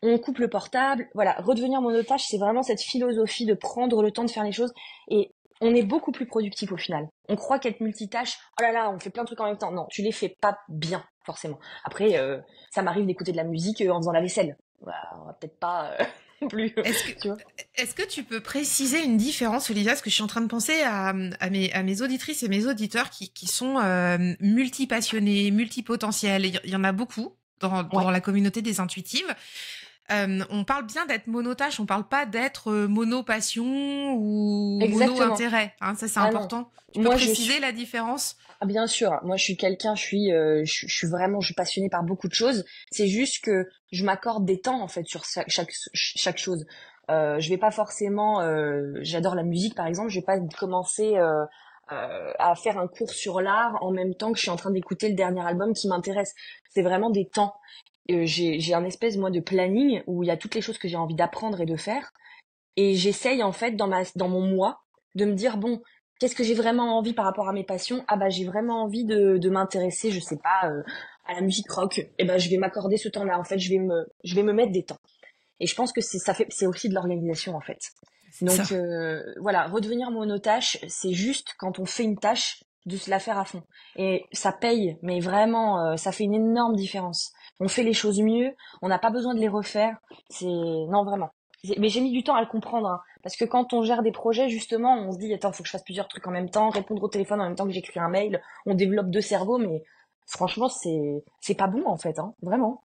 On coupe le portable. Voilà, redevenir monotache, c'est vraiment cette philosophie de prendre le temps de faire les choses et on est beaucoup plus productif au final. On croit qu'être multitâche, oh là là, on fait plein de trucs en même temps. Non, tu les fais pas bien, forcément. Après, ça m'arrive d'écouter de la musique en faisant la vaisselle. Voilà, on va peut-être pas non plus, Est-ce que, tu vois. est-ce que tu peux préciser une différence, Olivia? Parce que je suis en train de penser à mes auditrices et mes auditeurs qui sont multipassionnés, multipotentiels. Il y en a beaucoup Ouais, dans la communauté des intuitives. On parle bien d'être monotache, on parle pas d'être monopassion ou exactement. mono-intérêt. Hein, ça, c'est Ah non, important. Tu peux moi je préciser suis la différence? ah, bien sûr, moi je suis quelqu'un, je suis vraiment, je suis passionnée par beaucoup de choses. C'est juste que je m'accorde des temps en fait sur chaque chose. Je vais pas forcément, j'adore la musique par exemple, je vais pas commencer à faire un cours sur l'art en même temps que je suis en train d'écouter le dernier album qui m'intéresse. C'est vraiment des temps. J'ai un espèce moi de planning où il y a toutes les choses que j'ai envie d'apprendre et de faire. Et j'essaye en fait dans mon moi de me dire bon, qu'est-ce que j'ai vraiment envie par rapport à mes passions? Ah bah j'ai vraiment envie de m'intéresser, je sais pas, à la musique rock. Et ben je vais m'accorder ce temps-là. En fait, je vais me mettre des temps. Et je pense que c'est aussi de l'organisation en fait. C'est ça. Donc voilà, redevenir monotache, c'est juste quand on fait une tâche de se la faire à fond. Et ça paye, mais vraiment, ça fait une énorme différence. On fait les choses mieux, on n'a pas besoin de les refaire. C'est non vraiment. Mais j'ai mis du temps à le comprendre, hein, parce que quand on gère des projets, justement, on se dit attends, faut que je fasse plusieurs trucs en même temps, répondre au téléphone en même temps que j'écris un mail. On développe deux cerveaux, mais franchement, c'est pas bon en fait, hein, vraiment.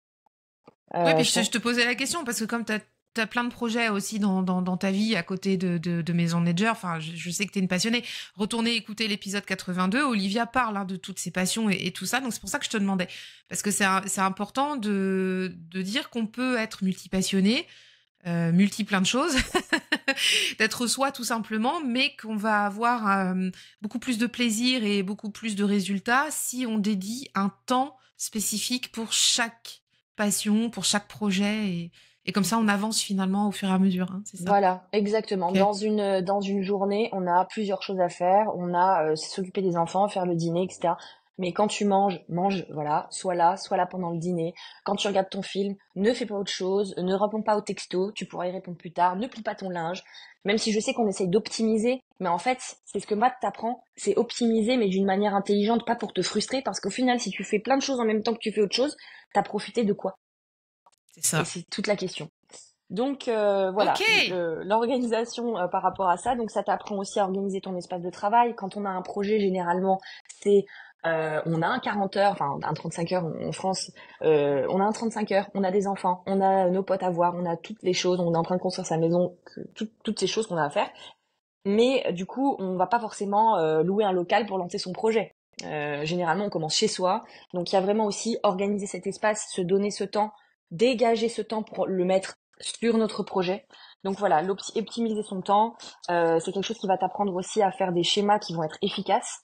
Oui, puis Je je pense. te posais la question parce que comme tu as plein de projets aussi dans ta vie à côté de Maison Nedger, enfin, je sais que tu es une passionnée. Retournez écouter l'épisode 82, Olivia parle de toutes ses passions et tout ça, donc c'est pour ça que je te demandais. Parce que c'est important de dire qu'on peut être multipassionné, multi plein de choses, d'être soi tout simplement, mais qu'on va avoir beaucoup plus de plaisir et beaucoup plus de résultats si on dédie un temps spécifique pour chaque passion, pour chaque projet, et comme ça on avance finalement au fur et à mesure, hein, c'est ça. Voilà, exactement. Ok. Dans une journée, on a plusieurs choses à faire. On a s'occuper des enfants, faire le dîner, etc. Mais quand tu manges, mange, voilà, sois là pendant le dîner. Quand tu regardes ton film, ne fais pas autre chose, ne réponds pas aux textos, tu pourras y répondre plus tard, ne plie pas ton linge. Même si je sais qu'on essaye d'optimiser, mais en fait, c'est ce que Matt t'apprend, c'est optimiser, mais d'une manière intelligente, pas pour te frustrer, parce qu'au final, si tu fais plein de choses en même temps que tu fais autre chose, t'as profité de quoi? C'est Et ça. c'est toute la question. Donc Ok. voilà, l'organisation par rapport à ça. Donc ça t'apprend aussi à organiser ton espace de travail. Quand on a un projet, généralement, c'est on a un 40 heures, enfin un 35 heures en France. On a un 35 heures, on a des enfants, on a nos potes à voir, on a toutes les choses, on est en train de construire sa maison, toutes ces choses qu'on a à faire. Mais du coup, on va pas forcément louer un local pour lancer son projet. Généralement, on commence chez soi. Donc il y a vraiment aussi organiser cet espace, se donner ce temps, dégager ce temps pour le mettre sur notre projet. Donc voilà, optimiser son temps, c'est quelque chose qui va t'apprendre aussi à faire des schémas qui vont être efficaces.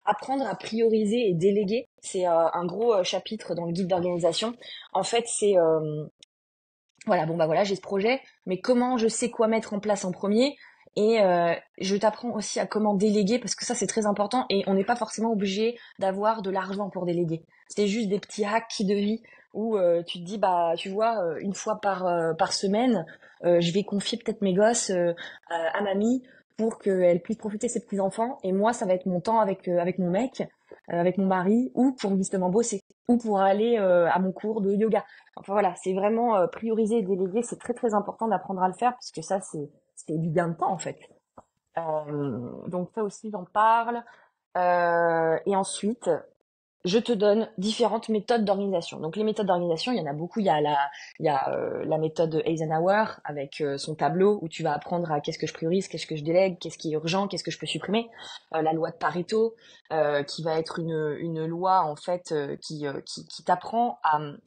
Apprendre à prioriser et déléguer, c'est un gros chapitre dans le guide d'organisation. En fait, c'est voilà, bon bah voilà, j'ai ce projet, mais comment je sais quoi mettre en place en premier? Et je t'apprends aussi à comment déléguer parce que ça c'est très important et on n'est pas forcément obligé d'avoir de l'argent pour déléguer. C'est juste des petits hacks de vie où tu te dis bah tu vois une fois par semaine, je vais confier peut-être mes gosses à mamie pour qu'elle puisse profiter de ses petits-enfants. Et moi, ça va être mon temps avec mon mec, avec mon mari, ou pour justement bosser, ou pour aller à mon cours de yoga. Enfin voilà, c'est vraiment prioriser et déléguer. C'est très très important d'apprendre à le faire, parce que ça, c'est du gain de temps en fait. Donc ça aussi, j'en parle. Et ensuite, je te donne différentes méthodes d'organisation. Donc les méthodes d'organisation, il y en a beaucoup. Il y a la méthode Eisenhower avec son tableau où tu vas apprendre à qu'est-ce que je priorise, qu'est-ce que je délègue, qu'est-ce qui est urgent, qu'est-ce que je peux supprimer. La loi de Pareto, qui va être une loi en fait qui t'apprend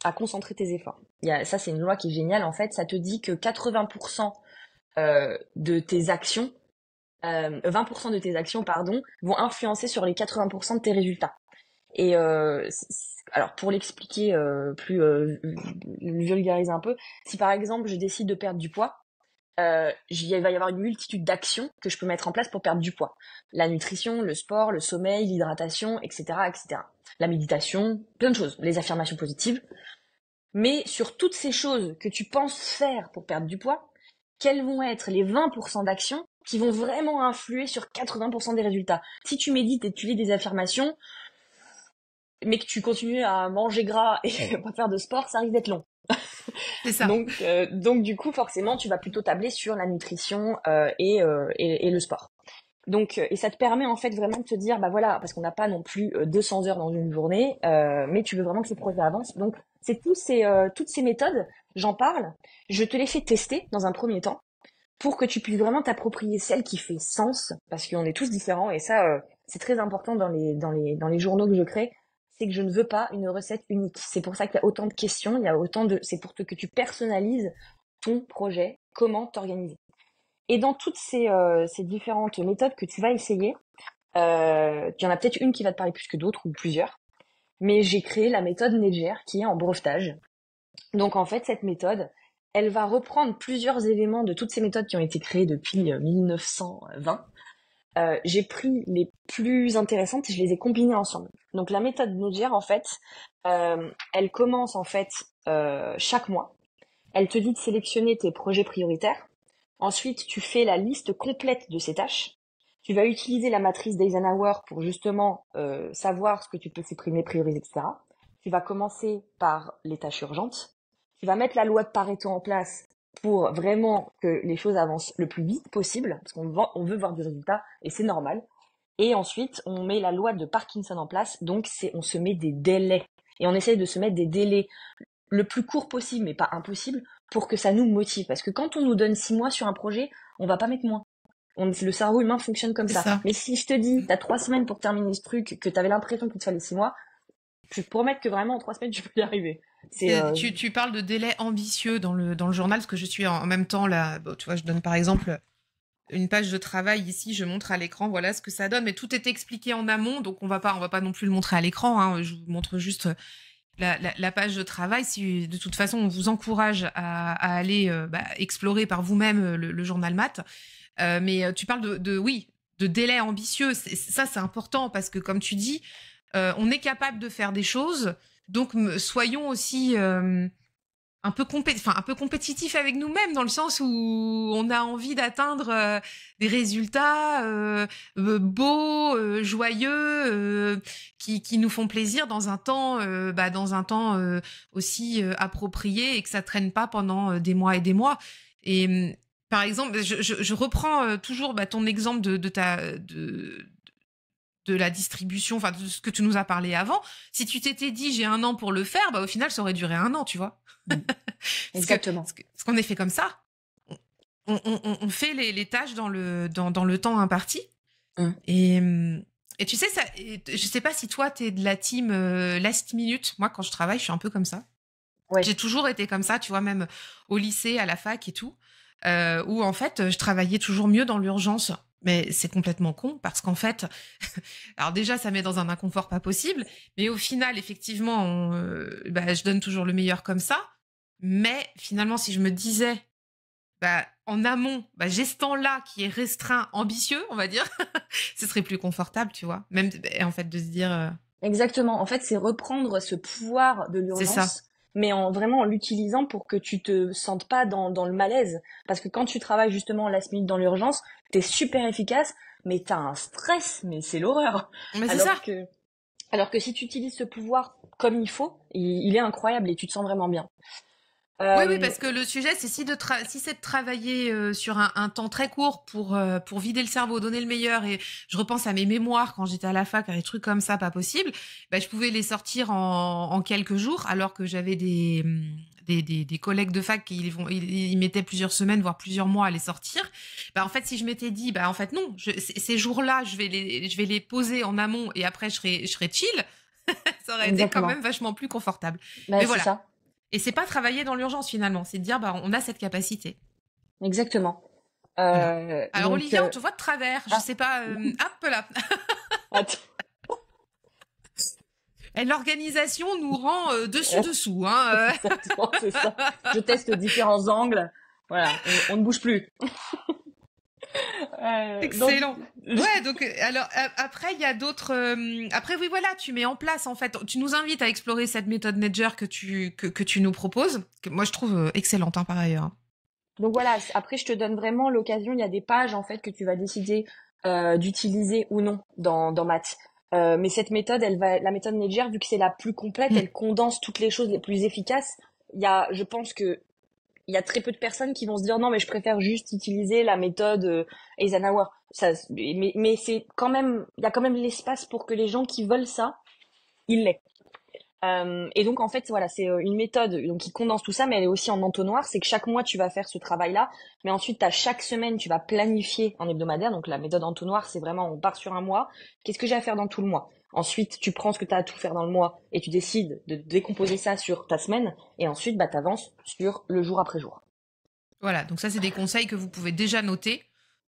à concentrer tes efforts. Ça, c'est une loi qui est géniale en fait. Ça te dit que 80% de tes actions 20% de tes actions, pardon, vont influencer sur les 80% de tes résultats. Et alors pour l'expliquer plus vulgariser un peu, si par exemple je décide de perdre du poids, il va y avoir une multitude d'actions que je peux mettre en place pour perdre du poids. La nutrition, le sport, le sommeil, l'hydratation, etc., etc. La méditation, plein de choses, les affirmations positives. Mais sur toutes ces choses que tu penses faire pour perdre du poids, quelles vont être les 20% d'actions qui vont vraiment influer sur 80% des résultats? Si tu médites et tu lis des affirmations, mais que tu continues à manger gras et pas faire de sport, ça risque d'être long. C'est ça. Donc du coup, forcément, tu vas plutôt tabler sur la nutrition et le sport. Donc, et ça te permet en fait vraiment de te dire, bah voilà, parce qu'on n'a pas non plus 200 heures dans une journée, mais tu veux vraiment que ce projet avance. Donc, c'est toutes ces méthodes, j'en parle, je te les fais tester dans un premier temps pour que tu puisses vraiment t'approprier celle qui fait sens, parce qu'on est tous différents et ça, c'est très important dans les journaux que je crée. C'est que je ne veux pas une recette unique. C'est pour ça qu'il y a autant de questions, c'est pour que tu personnalises ton projet, comment t'organiser. Et dans toutes ces différentes méthodes que tu vas essayer, il y en a peut-être une qui va te parler plus que d'autres ou plusieurs, mais j'ai créé la méthode Nedger qui est en brevetage. Donc en fait, cette méthode, elle va reprendre plusieurs éléments de toutes ces méthodes qui ont été créées depuis 1920. J'ai pris les plus intéressantes et je les ai combinées ensemble. Donc la méthode Nedger, en fait, elle commence en fait chaque mois. Elle te dit de sélectionner tes projets prioritaires. Ensuite, tu fais la liste complète de ces tâches. Tu vas utiliser la matrice d'Eisenhower pour justement savoir ce que tu peux supprimer, prioriser, etc. Tu vas commencer par les tâches urgentes. Tu vas mettre la loi de Pareto en place pour vraiment que les choses avancent le plus vite possible, parce qu'on veut voir des résultats, et c'est normal. Et ensuite, on met la loi de Parkinson en place, donc on se met des délais. Et on essaie de se mettre des délais le plus court possible, mais pas impossible, pour que ça nous motive. Parce que quand on nous donne 6 mois sur un projet, on va pas mettre moins. Le cerveau humain fonctionne comme ça. Mais si je te dis, t'as 3 semaines pour terminer ce truc, que t'avais l'impression qu'il te fallait 6 mois, je peux te promettre que vraiment en 3 semaines, tu peux y arriver. Tu parles de délai ambitieux dans le journal, parce que je suis en même temps là. Bon, tu vois, je donne par exemple une page de travail ici, je montre à l'écran, voilà ce que ça donne, mais tout est expliqué en amont, donc on va pas non plus le montrer à l'écran. Hein, je vous montre juste la page de travail. Si de toute façon on vous encourage à aller explorer par vous-même le journal maths, mais tu parles de délai ambitieux. Ça c'est important parce que comme tu dis, on est capable de faire des choses. Donc, soyons aussi un peu compétitifs avec nous-mêmes, dans le sens où on a envie d'atteindre des résultats beaux, joyeux, qui nous font plaisir dans un temps aussi approprié et que ça traîne pas pendant des mois et des mois. Et par exemple, je reprends toujours ton exemple de la distribution, enfin de ce que tu nous as parlé avant. Si tu t'étais dit j'ai 1 an pour le faire, au final ça aurait duré 1 an, tu vois. Exactement. Parce qu'on est fait comme ça. On fait les tâches dans le temps imparti. Et tu sais, je sais pas si toi t'es de la team last minute. Moi quand je travaille, je suis un peu comme ça. Ouais. J'ai toujours été comme ça, tu vois, même au lycée, à la fac et tout, où en fait je travaillais toujours mieux dans l'urgence. Mais c'est complètement con parce qu'en fait, alors déjà, ça met dans un inconfort pas possible, mais au final, effectivement, je donne toujours le meilleur comme ça. Mais finalement, si je me disais, en amont, j'ai ce temps-là qui est restreint, ambitieux, on va dire, ce serait plus confortable, tu vois. Même, en fait, de se dire... Exactement. En fait, c'est reprendre ce pouvoir de l'urgence mais vraiment en l'utilisant pour que tu te sentes pas dans le malaise. Parce que quand tu travailles justement last minute dans l'urgence, t'es super efficace, mais t'as un stress, mais c'est l'horreur. Mais c'est ça. Alors que si tu utilises ce pouvoir comme il faut, il est incroyable et tu te sens vraiment bien. Oui, parce que le sujet, c'est si c'est de travailler sur un temps très court pour vider le cerveau, donner le meilleur. Et je repense à mes mémoires quand j'étais à la fac, à des trucs comme ça, pas possible. Ben, je pouvais les sortir en quelques jours, alors que j'avais des collègues de fac ils mettaient plusieurs semaines, voire plusieurs mois à les sortir. Ben, en fait, si je m'étais dit, en fait, non, ces jours-là, je vais les poser en amont et après, je serai chill, ça aurait été quand même vachement plus confortable. Mais voilà. Ça. Et c'est pas travailler dans l'urgence finalement, c'est de dire on a cette capacité. Exactement. Voilà. Alors Olivia, on te voit de travers, je sais pas. Hop là. Attends. Et l'organisation nous rend dessous. Hein, Exactement, c'est ça. Je teste différents angles. Voilà, on ne bouge plus. Excellent. Donc alors après il y a d'autres. Après oui voilà, tu mets en place en fait. Tu nous invites à explorer cette méthode Nedger que tu nous proposes, que moi je trouve excellente par ailleurs. Donc voilà. Après je te donne vraiment l'occasion. Il y a des pages en fait que tu vas décider d'utiliser ou non dans Math. Mais cette méthode, la méthode Nedger, vu que c'est la plus complète, elle condense toutes les choses les plus efficaces. Je pense que il y a très peu de personnes qui vont se dire non mais je préfère juste utiliser la méthode Eisenhower. Mais c'est quand même, il y a quand même l'espace pour que les gens qui veulent ça, ils l'aient. Et donc en fait voilà, c'est une méthode donc qui condense tout ça, mais elle est aussi en entonnoir. C'est que chaque mois tu vas faire ce travail-là, mais ensuite chaque semaine tu vas planifier en hebdomadaire. Donc la méthode entonnoir, c'est vraiment on part sur un mois. Qu'est-ce que j'ai à faire dans tout le mois? Ensuite, tu prends ce que tu as à tout faire dans le mois et tu décides de décomposer ça sur ta semaine. Et ensuite, tu avances sur le jour après jour. Voilà, donc ça, c'est des conseils que vous pouvez déjà noter.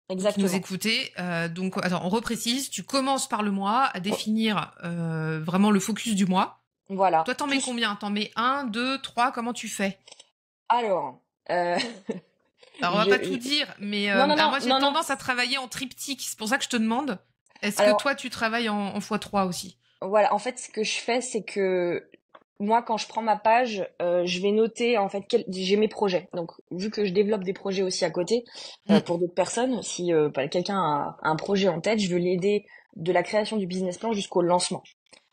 Exactement. Qui nous écoutez. Donc, attends, on reprécise. Tu commences par le mois à définir vraiment le focus du mois. Voilà. Toi, t'en mets combien? T'en mets 1, 2, 3? Comment tu fais? Alors, on va pas tout dire, mais moi j'ai tendance à travailler en triptyque. C'est pour ça que je te demande. Est-ce que toi tu travailles en x3 aussi? Voilà, en fait, ce que je fais, c'est que moi, quand je prends ma page, je vais noter en fait j'ai mes projets. Donc, vu que je développe des projets aussi à côté pour d'autres personnes, si quelqu'un a un projet en tête, je veux l'aider de la création du business plan jusqu'au lancement,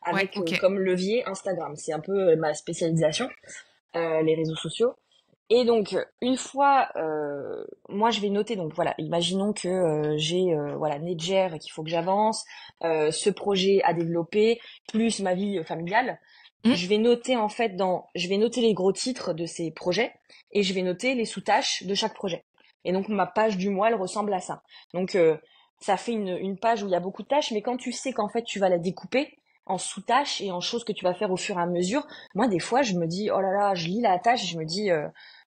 avec comme levier Instagram. C'est un peu ma spécialisation, les réseaux sociaux. Et donc une fois, moi je vais noter. Donc voilà, imaginons que j'ai Nedger qu'il faut que j'avance, ce projet à développer, plus ma vie familiale. Je vais noter en fait je vais noter les gros titres de ces projets et je vais noter les sous-tâches de chaque projet. Et donc ma page du mois elle ressemble à ça. Donc ça fait une page où il y a beaucoup de tâches, mais quand tu sais qu'en fait tu vas la découper en sous-tâches et en choses que tu vas faire au fur et à mesure, moi des fois je me dis oh là là, je lis la tâche et je me dis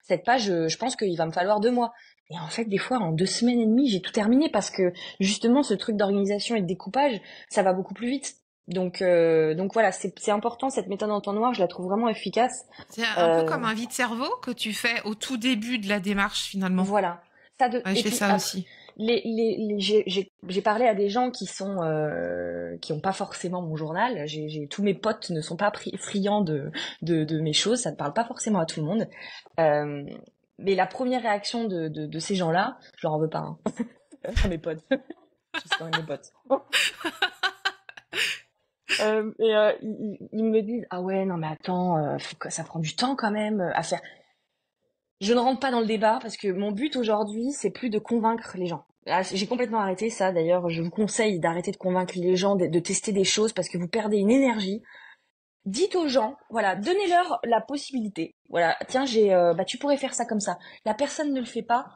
cette page, je pense qu'il va me falloir 2 mois. Et en fait, des fois, en 2 semaines et demie, j'ai tout terminé parce que justement, ce truc d'organisation et de découpage, ça va beaucoup plus vite. Donc voilà, c'est important cette méthode en temps noir. Je la trouve vraiment efficace. C'est un peu comme un vide-cerveau que tu fais au tout début de la démarche finalement. Voilà. Je fais ça aussi. J'ai parlé à des gens qui ont pas forcément mon journal. Tous mes potes ne sont pas friands de mes choses. Ça ne parle pas forcément à tout le monde. Mais la première réaction de ces gens-là, je leur en veux pas. Hein. Mes potes. Je suis quand même mes potes. Ils me disent ah ouais non mais attends, ça prend du temps quand même à faire. Je ne rentre pas dans le débat parce que mon but aujourd'hui, c'est plus de convaincre les gens. J'ai complètement arrêté ça. D'ailleurs, je vous conseille d'arrêter de convaincre les gens, de tester des choses parce que vous perdez une énergie. Dites aux gens, voilà, donnez-leur la possibilité. Voilà, tiens, tu pourrais faire ça comme ça. La personne ne le fait pas.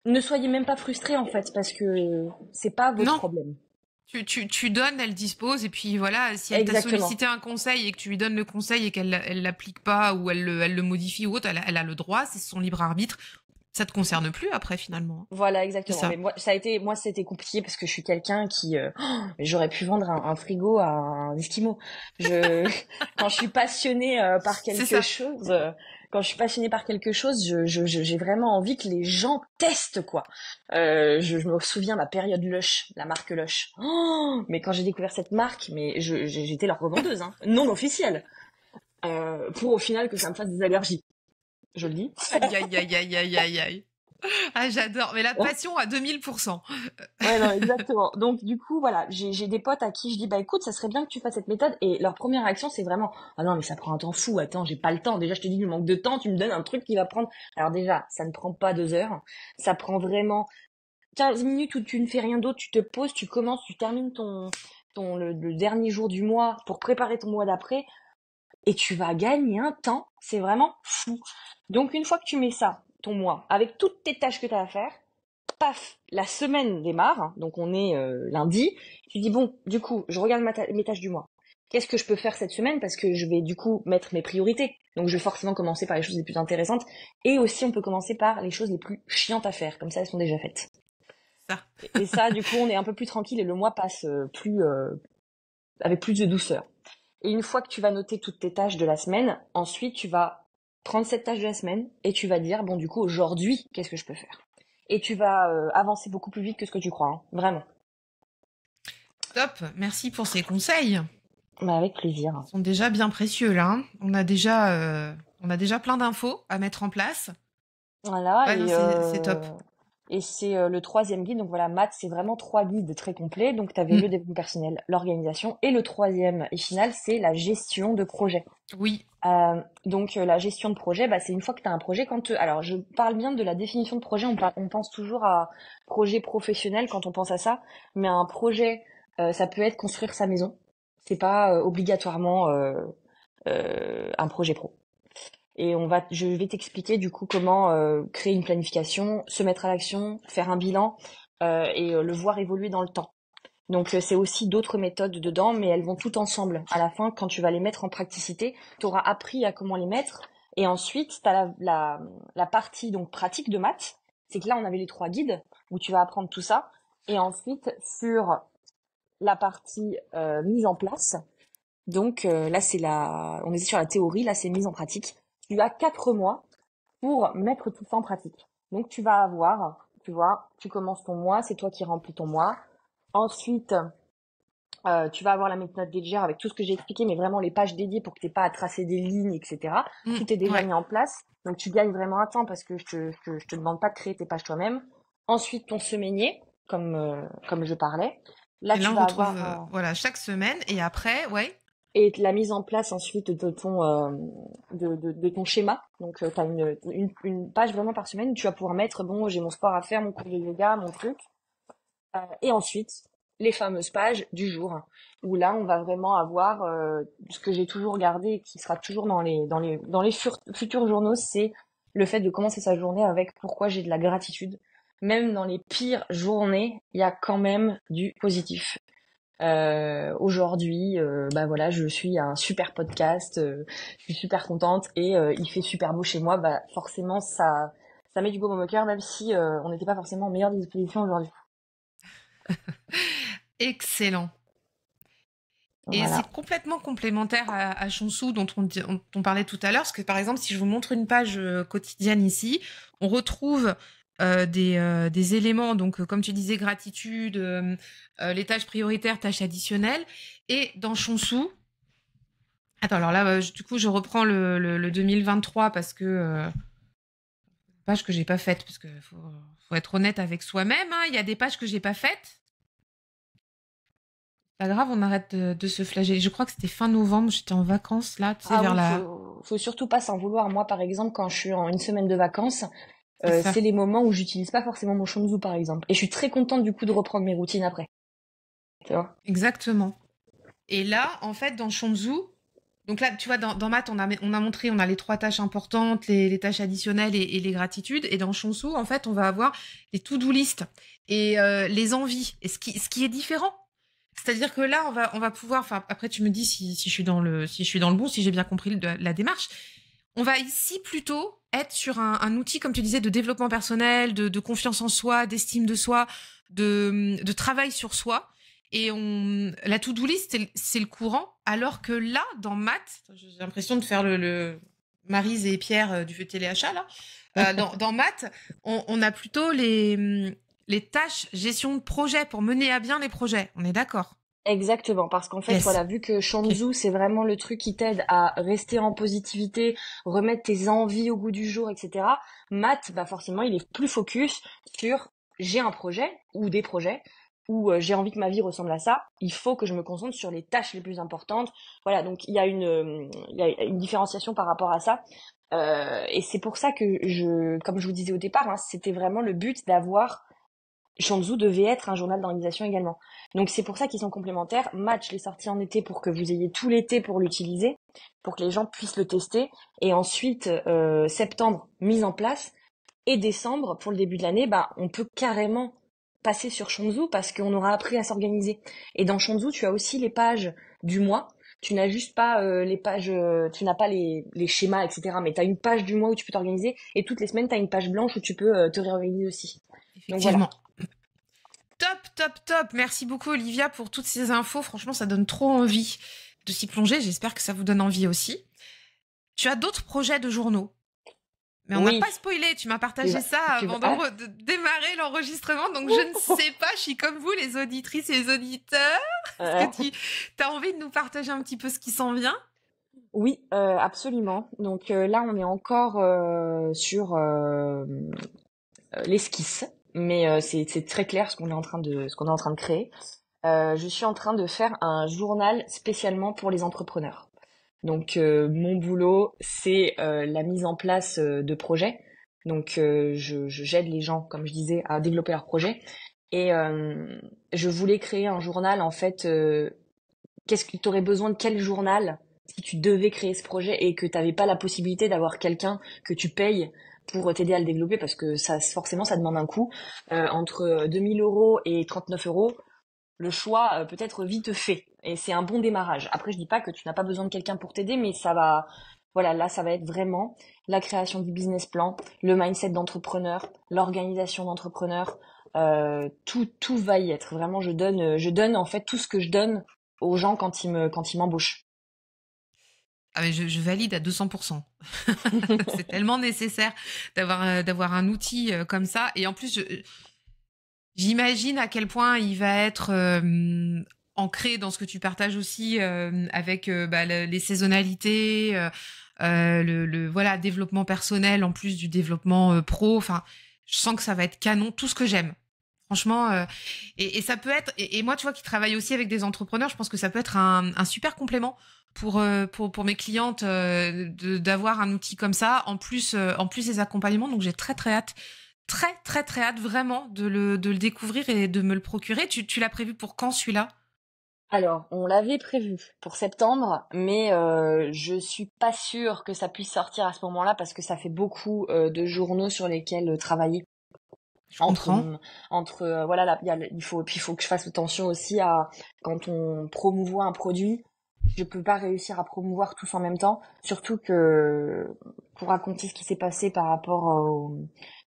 Ne soyez même pas frustrés en fait parce que c'est pas votre problème. Tu donnes, elle dispose, et puis voilà, si elle t'a sollicité un conseil et que tu lui donnes le conseil et qu'elle l'applique pas ou elle le modifie ou autre, elle a le droit, c'est son libre arbitre. Ça te concerne plus après finalement. Voilà, exactement. Mais moi, c'était compliqué parce que je suis quelqu'un qui, j'aurais pu vendre un frigo à un Esquimau. Quand je suis passionnée par quelque chose. Quand je suis passionnée par quelque chose, j'ai vraiment envie que les gens testent quoi. Je me souviens ma période Lush, la marque Lush. Mais quand j'ai découvert cette marque, mais j'étais leur revendeuse, hein, non officielle. pour au final que ça me fasse des allergies. Je le dis. Aïe, aïe, aïe, aïe, aïe, aïe, aïe. Ah, j'adore. Mais la passion à 2000%. Ouais, non, exactement. Donc, du coup, voilà, j'ai des potes à qui je dis, bah écoute, ça serait bien que tu fasses cette méthode. Et leur première réaction, c'est vraiment, ah non, mais ça prend un temps fou. Attends, j'ai pas le temps. Déjà, je te dis, il me manque de temps. Tu me donnes un truc qui va prendre. Alors déjà, ça ne prend pas 2 heures. Ça prend vraiment 15 minutes où tu ne fais rien d'autre. Tu te poses, tu commences, tu termines le dernier jour du mois pour préparer ton mois d'après. Et tu vas gagner un temps. C'est vraiment fou. Donc, une fois que tu mets ça, ton mois, avec toutes tes tâches que tu as à faire, paf, la semaine démarre, donc on est lundi, tu dis bon, du coup, je regarde mes tâches du mois. Qu'est-ce que je peux faire cette semaine? Parce que je vais du coup mettre mes priorités. Donc je vais forcément commencer par les choses les plus intéressantes. Et aussi, on peut commencer par les choses les plus chiantes à faire. Comme ça, elles sont déjà faites. Ça. Et ça, du coup, on est un peu plus tranquille et le mois passe avec plus de douceur. Et une fois que tu vas noter toutes tes tâches de la semaine, ensuite, tu vas prendre cette tâche de la semaine et tu vas dire, bon, du coup, aujourd'hui, qu'est-ce que je peux faire? Et tu vas avancer beaucoup plus vite que ce que tu crois, hein. Vraiment. Top. Merci pour ces conseils. Mais avec plaisir. Ils sont déjà bien précieux, là. Hein. On a déjà plein d'infos à mettre en place. Voilà, Ouais, et, non, c'est top. Et c'est le troisième guide. Donc voilà, maths, c'est vraiment 3 guides très complets. Donc tu avais le développement personnel, l'organisation, et le troisième et final, c'est la gestion de projet. Oui. Donc la gestion de projet, bah, c'est une fois que tu as un projet. Alors je parle bien de la définition de projet, on pense toujours à projet professionnel quand on pense à ça, mais un projet, ça peut être construire sa maison. C'est pas obligatoirement un projet pro. Et je vais t'expliquer du coup comment créer une planification, se mettre à l'action, faire un bilan et le voir évoluer dans le temps. Donc c'est aussi d'autres méthodes dedans, mais elles vont toutes ensemble. À la fin, quand tu vas les mettre en praticité, tu auras appris à comment les mettre. Et ensuite, tu as la partie donc pratique de maths. C'est que là, on avait les 3 guides où tu vas apprendre tout ça. Et ensuite, sur la partie mise en place. Donc là, on était sur la théorie, là, c'est mise en pratique. Tu as 4 mois pour mettre tout ça en pratique. Donc tu vas avoir, tu vois, tu commences ton mois, c'est toi qui remplis ton mois. Ensuite, tu vas avoir la méthode Ledger avec tout ce que j'ai expliqué, mais vraiment les pages dédiées pour que tu n'aies pas à tracer des lignes, etc. Tout est déjà mis en place. Donc tu gagnes vraiment un temps parce que je te demande pas de créer tes pages toi-même. Ensuite, ton semainier, comme je parlais. Là, Et tu on vas retrouve avoir voilà, chaque semaine. Et après, ouais. et la mise en place ensuite de ton schéma. Donc tu as une page vraiment par semaine où tu vas pouvoir mettre, bon, j'ai mon sport à faire, mon cours de yoga, mon truc. Et ensuite, les fameuses pages du jour, où là, on va vraiment avoir ce que j'ai toujours gardé et qui sera toujours dans les futurs journaux, c'est le fait de commencer sa journée avec pourquoi j'ai de la gratitude. Même dans les pires journées, il y a quand même du positif. Aujourd'hui, bah voilà, je suis un super podcast, je suis super contente et il fait super beau chez moi. Bah forcément, ça met du baume au cœur, même si on n'était pas forcément en meilleure disposition aujourd'hui. Excellent. Et Voilà. c'est complètement complémentaire à Chansu dont on parlait tout à l'heure, parce que par exemple, si je vous montre une page quotidienne ici, on retrouve des éléments, donc comme tu disais, gratitude, les tâches prioritaires, tâches additionnelles, et dans Chansu, attends, alors là, du coup, je reprends le 2023 parce que page que j'ai pas faite, parce que faut être honnête avec soi-même, hein, il y a des pages que j'ai pas faites. Pas grave, on arrête de se flageller. Je crois que c'était fin novembre, j'étais en vacances là, tu sais, vers Oui, la. faut surtout pas s'en vouloir. Moi, par exemple, quand je suis en une semaine de vacances, C'est ça. c'est les moments où j'utilise pas forcément mon Shanzu, par exemple. Et je suis très contente du coup de reprendre mes routines après. Tu vois? Exactement. Et là, en fait, dans Shanzu, donc là, tu vois, dans Math, on a montré, on a les 3 tâches importantes, les tâches additionnelles et les gratitudes. Et dans Shansu, en fait, on va avoir les to-do list et les envies. Et ce qui est différent. C'est-à-dire que là, on va pouvoir. Enfin, après, tu me dis si je suis dans le bon, si j'ai bien compris la démarche. On va ici plutôt être sur un outil, comme tu disais, de développement personnel, de confiance en soi, d'estime de soi, de travail sur soi. Et la to-do list, c'est le courant, alors que là, dans Maths, j'ai l'impression de faire le Maryse et Pierre du téléachat, là. Dans Maths, on a plutôt les tâches gestion de projet pour mener à bien les projets. On est d'accord? Exactement, parce qu'en fait, Yes. voilà, vu que Ok. Shanzu, c'est vraiment le truc qui t'aide à rester en positivité, remettre tes envies au goût du jour, etc. Math, bah forcément, il est plus focus sur j'ai un projet ou des projets ou j'ai envie que ma vie ressemble à ça. Il faut que je me concentre sur les tâches les plus importantes. Voilà, donc il y a une différenciation par rapport à ça. Et c'est pour ça que comme je vous disais au départ, hein, c'était vraiment le but d'avoir Shanzu devait être un journal d'organisation également. Donc c'est pour ça qu'ils sont complémentaires. Match les sorties en été pour que vous ayez tout l'été pour l'utiliser, pour que les gens puissent le tester. Et ensuite, septembre, mise en place. Et décembre, pour le début de l'année, bah, on peut carrément passer sur Shanzu parce qu'on aura appris à s'organiser. Et dans Shanzu, tu as aussi les pages du mois. Tu n'as juste pas les pages, tu n'as pas les schémas, etc. Mais tu as une page du mois où tu peux t'organiser. Et toutes les semaines, tu as une page blanche où tu peux te réorganiser aussi. Donc voilà. Effectivement. Top, top, top. Merci beaucoup, Olivia, pour toutes ces infos. Franchement, ça donne trop envie de s'y plonger. J'espère que ça vous donne envie aussi. Tu as d'autres projets de journaux, mais on m'a Oui, pas spoilé. Tu m'as tu partagé vas, ça tu vas, avant ah, de démarrer l'enregistrement, donc je ne sais pas. Je suis comme vous, les auditrices et les auditeurs. Est-ce euh, que tu as envie de nous partager un petit peu ce qui s'en vient? oui, absolument. Donc là, on est encore sur l'esquisse, mais c'est très clair ce qu'on est en train de créer. Je suis en train de faire un journal spécialement pour les entrepreneurs. Donc mon boulot, c'est la mise en place de projets. Donc j'aide les gens, comme je disais, à développer leurs projets. Et je voulais créer un journal en fait. Qu'est-ce que tu aurais besoin de quel journal si tu devais créer ce projet et que tu n'avais pas la possibilité d'avoir quelqu'un que tu payes pour t'aider à le développer parce que ça forcément ça demande un coût entre 2 000 € et 39 €. Le choix peut être vite fait et c'est un bon démarrage. Après, je dis pas que tu n'as pas besoin de quelqu'un pour t'aider, mais ça va, voilà, là, ça va être vraiment la création du business plan, le mindset d'entrepreneur, l'organisation d'entrepreneur, tout va y être. Vraiment, je donne en fait tout ce que je donne aux gens quand ils m'embauchent. Ah mais je valide à 200%. C'est tellement nécessaire d'avoir un outil comme ça. Et en plus, j'imagine à quel point il va être ancré dans ce que tu partages aussi avec bah, les saisonnalités, voilà développement personnel en plus du développement pro. Enfin, je sens que ça va être canon, tout ce que j'aime. Franchement, et ça peut être. Et moi, tu vois, qui travaille aussi avec des entrepreneurs, je pense que ça peut être un super complément pour mes clientes d'avoir un outil comme ça. En plus des accompagnements, donc j'ai très très hâte très, très, très hâte vraiment de le découvrir et de me le procurer. Tu l'as prévu pour quand celui-là? Alors, on l'avait prévu pour septembre, mais je suis pas sûre que ça puisse sortir à ce moment-là parce que ça fait beaucoup de journaux sur lesquels travailler. Je entre comprends. voilà là, il faut que je fasse attention aussi à quand on promouvoit un produit, je peux pas réussir à promouvoir tous en même temps, surtout que pour raconter ce qui s'est passé par rapport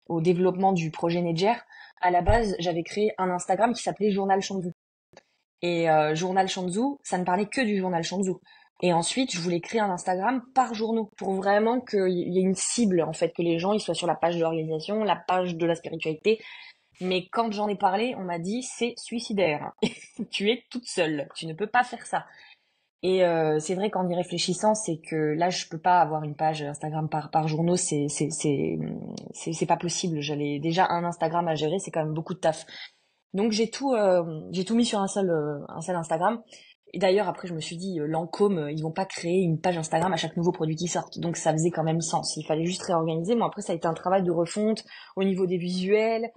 au développement du projet Nedger, à la base j'avais créé un Instagram qui s'appelait Journal Shanzu et Journal Shanzu ça ne parlait que du Journal Shanzu. Et ensuite, je voulais créer un Instagram par journaux pour vraiment qu'il y ait une cible, en fait, que les gens ils soient sur la page de l'organisation, la page de la spiritualité, mais quand j'en ai parlé, on m'a dit c'est suicidaire. Tu es toute seule, tu ne peux pas faire ça. Et c'est vrai qu'en y réfléchissant, c'est que là, je peux pas avoir une page Instagram par journaux, c'est pas possible. J'allais déjà un Instagram à gérer, c'est quand même beaucoup de taf. Donc j'ai tout mis sur un seul Instagram. Et d'ailleurs après je me suis dit Lancôme, ils vont pas créer une page Instagram à chaque nouveau produit qui sort. Donc ça faisait quand même sens. Il fallait juste réorganiser. Moi après ça a été un travail de refonte au niveau des visuels.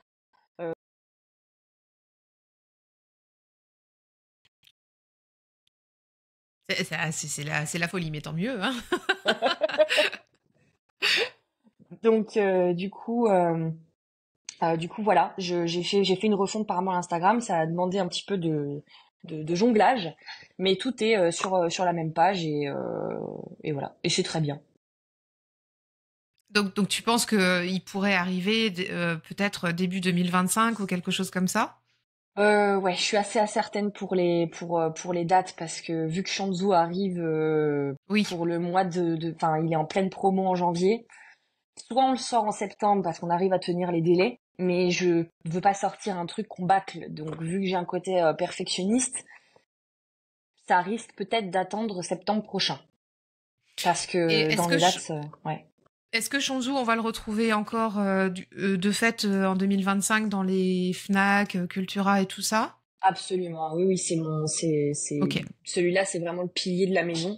C'est la folie, mais tant mieux. Hein. Donc du coup, voilà, j'ai fait une refonte par rapport à Instagram. Ça a demandé un petit peu de jonglage, mais tout est sur la même page et voilà. Et c'est très bien. Donc tu penses qu'il pourrait arriver peut-être début 2025 ou quelque chose comme ça? Ouais, je suis assez incertaine pour les dates parce que vu que Shanzu arrive Oui. pour le mois enfin, il est en pleine promo en janvier. Soit on le sort en septembre parce qu'on arrive à tenir les délais, mais je veux pas sortir un truc qu'on bâcle. Donc vu que j'ai un côté perfectionniste, ça risque peut-être d'attendre septembre prochain. Parce Et que dans les dates, ouais. est-ce que Shanzhou, on va le retrouver encore de fait en 2025 dans les Fnac, Cultura et tout ça? Absolument. Oui, oui, Ok. celui-là, c'est vraiment le pilier de la maison.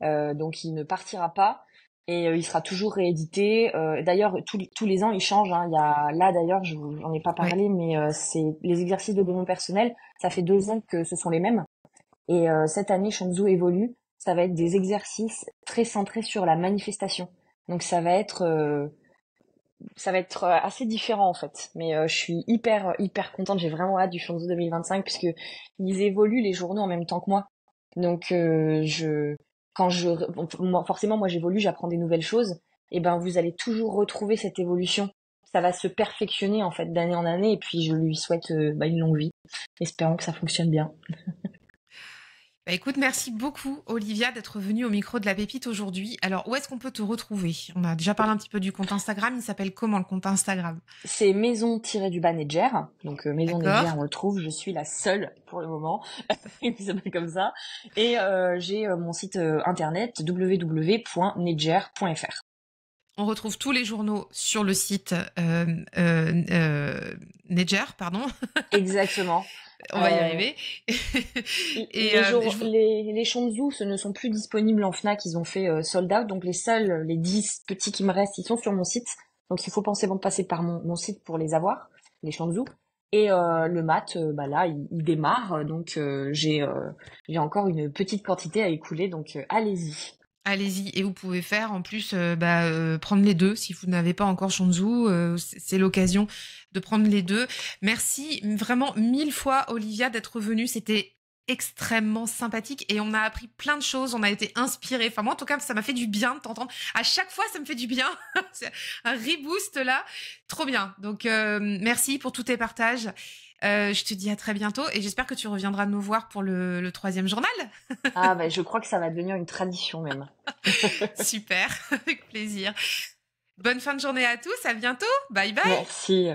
Donc il ne partira pas et il sera toujours réédité. D'ailleurs, tous les ans, il change. Hein. Il y a là d'ailleurs, j'en ai pas Ouais. parlé, mais c'est les exercices de développement personnel. Ça fait 2 ans que ce sont les mêmes. Et cette année, Shanzhou évolue. Ça va être des exercices très centrés sur la manifestation. Donc ça va être assez différent en fait. Mais je suis hyper contente. J'ai vraiment hâte du Shanzhou 2025 puisque ils évoluent les journaux en même temps que moi. Donc forcément moi j'évolue, j'apprends des nouvelles choses. Et ben vous allez toujours retrouver cette évolution. Ça va se perfectionner en fait d'année en année. Et puis je lui souhaite une longue vie. Espérons que ça fonctionne bien. Bah, écoute, merci beaucoup, Olivia, d'être venue au micro de la Pépite aujourd'hui. Alors, où est-ce qu'on peut te retrouver? On a déjà parlé un petit peu du compte Instagram. Il s'appelle comment, le compte Instagram? C'est maison-du-bas Nedger. Donc maison Nedger, D'accord. on le trouve. Je suis la seule pour le moment. Il s'appelle comme ça. Et j'ai mon site internet www.nedger.fr. On retrouve tous les journaux sur le site Nedger, pardon. Exactement. On va y arriver. Et Les Shanzhou, ce ne sont plus disponibles en Fnac, ils ont fait sold out, donc les 10 petits qui me restent, ils sont sur mon site. Donc il faut penser avant de passer par mon site pour les avoir, les Shanzhou. Et le mat, là, il démarre, donc j'ai encore une petite quantité à écouler, donc allez-y. allez-y. Et vous pouvez faire en plus prendre les deux si vous n'avez pas encore Shanzhou. C'est l'occasion de prendre les deux. Merci vraiment 1000 fois, Olivia, d'être venue. C'était extrêmement sympathique et on a appris plein de choses, on a été inspirés. Enfin moi en tout cas ça m'a fait du bien de t'entendre. À chaque fois ça me fait du bien. C'est un reboost là, trop bien. Donc merci pour tous tes partages. Je te dis à très bientôt et j'espère que tu reviendras nous voir pour le troisième journal. Ah, je crois que ça va devenir une tradition même. Super, avec plaisir. Bonne fin de journée à tous, à bientôt. Bye bye. Merci.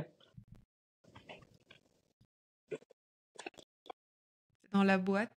Dans la boîte.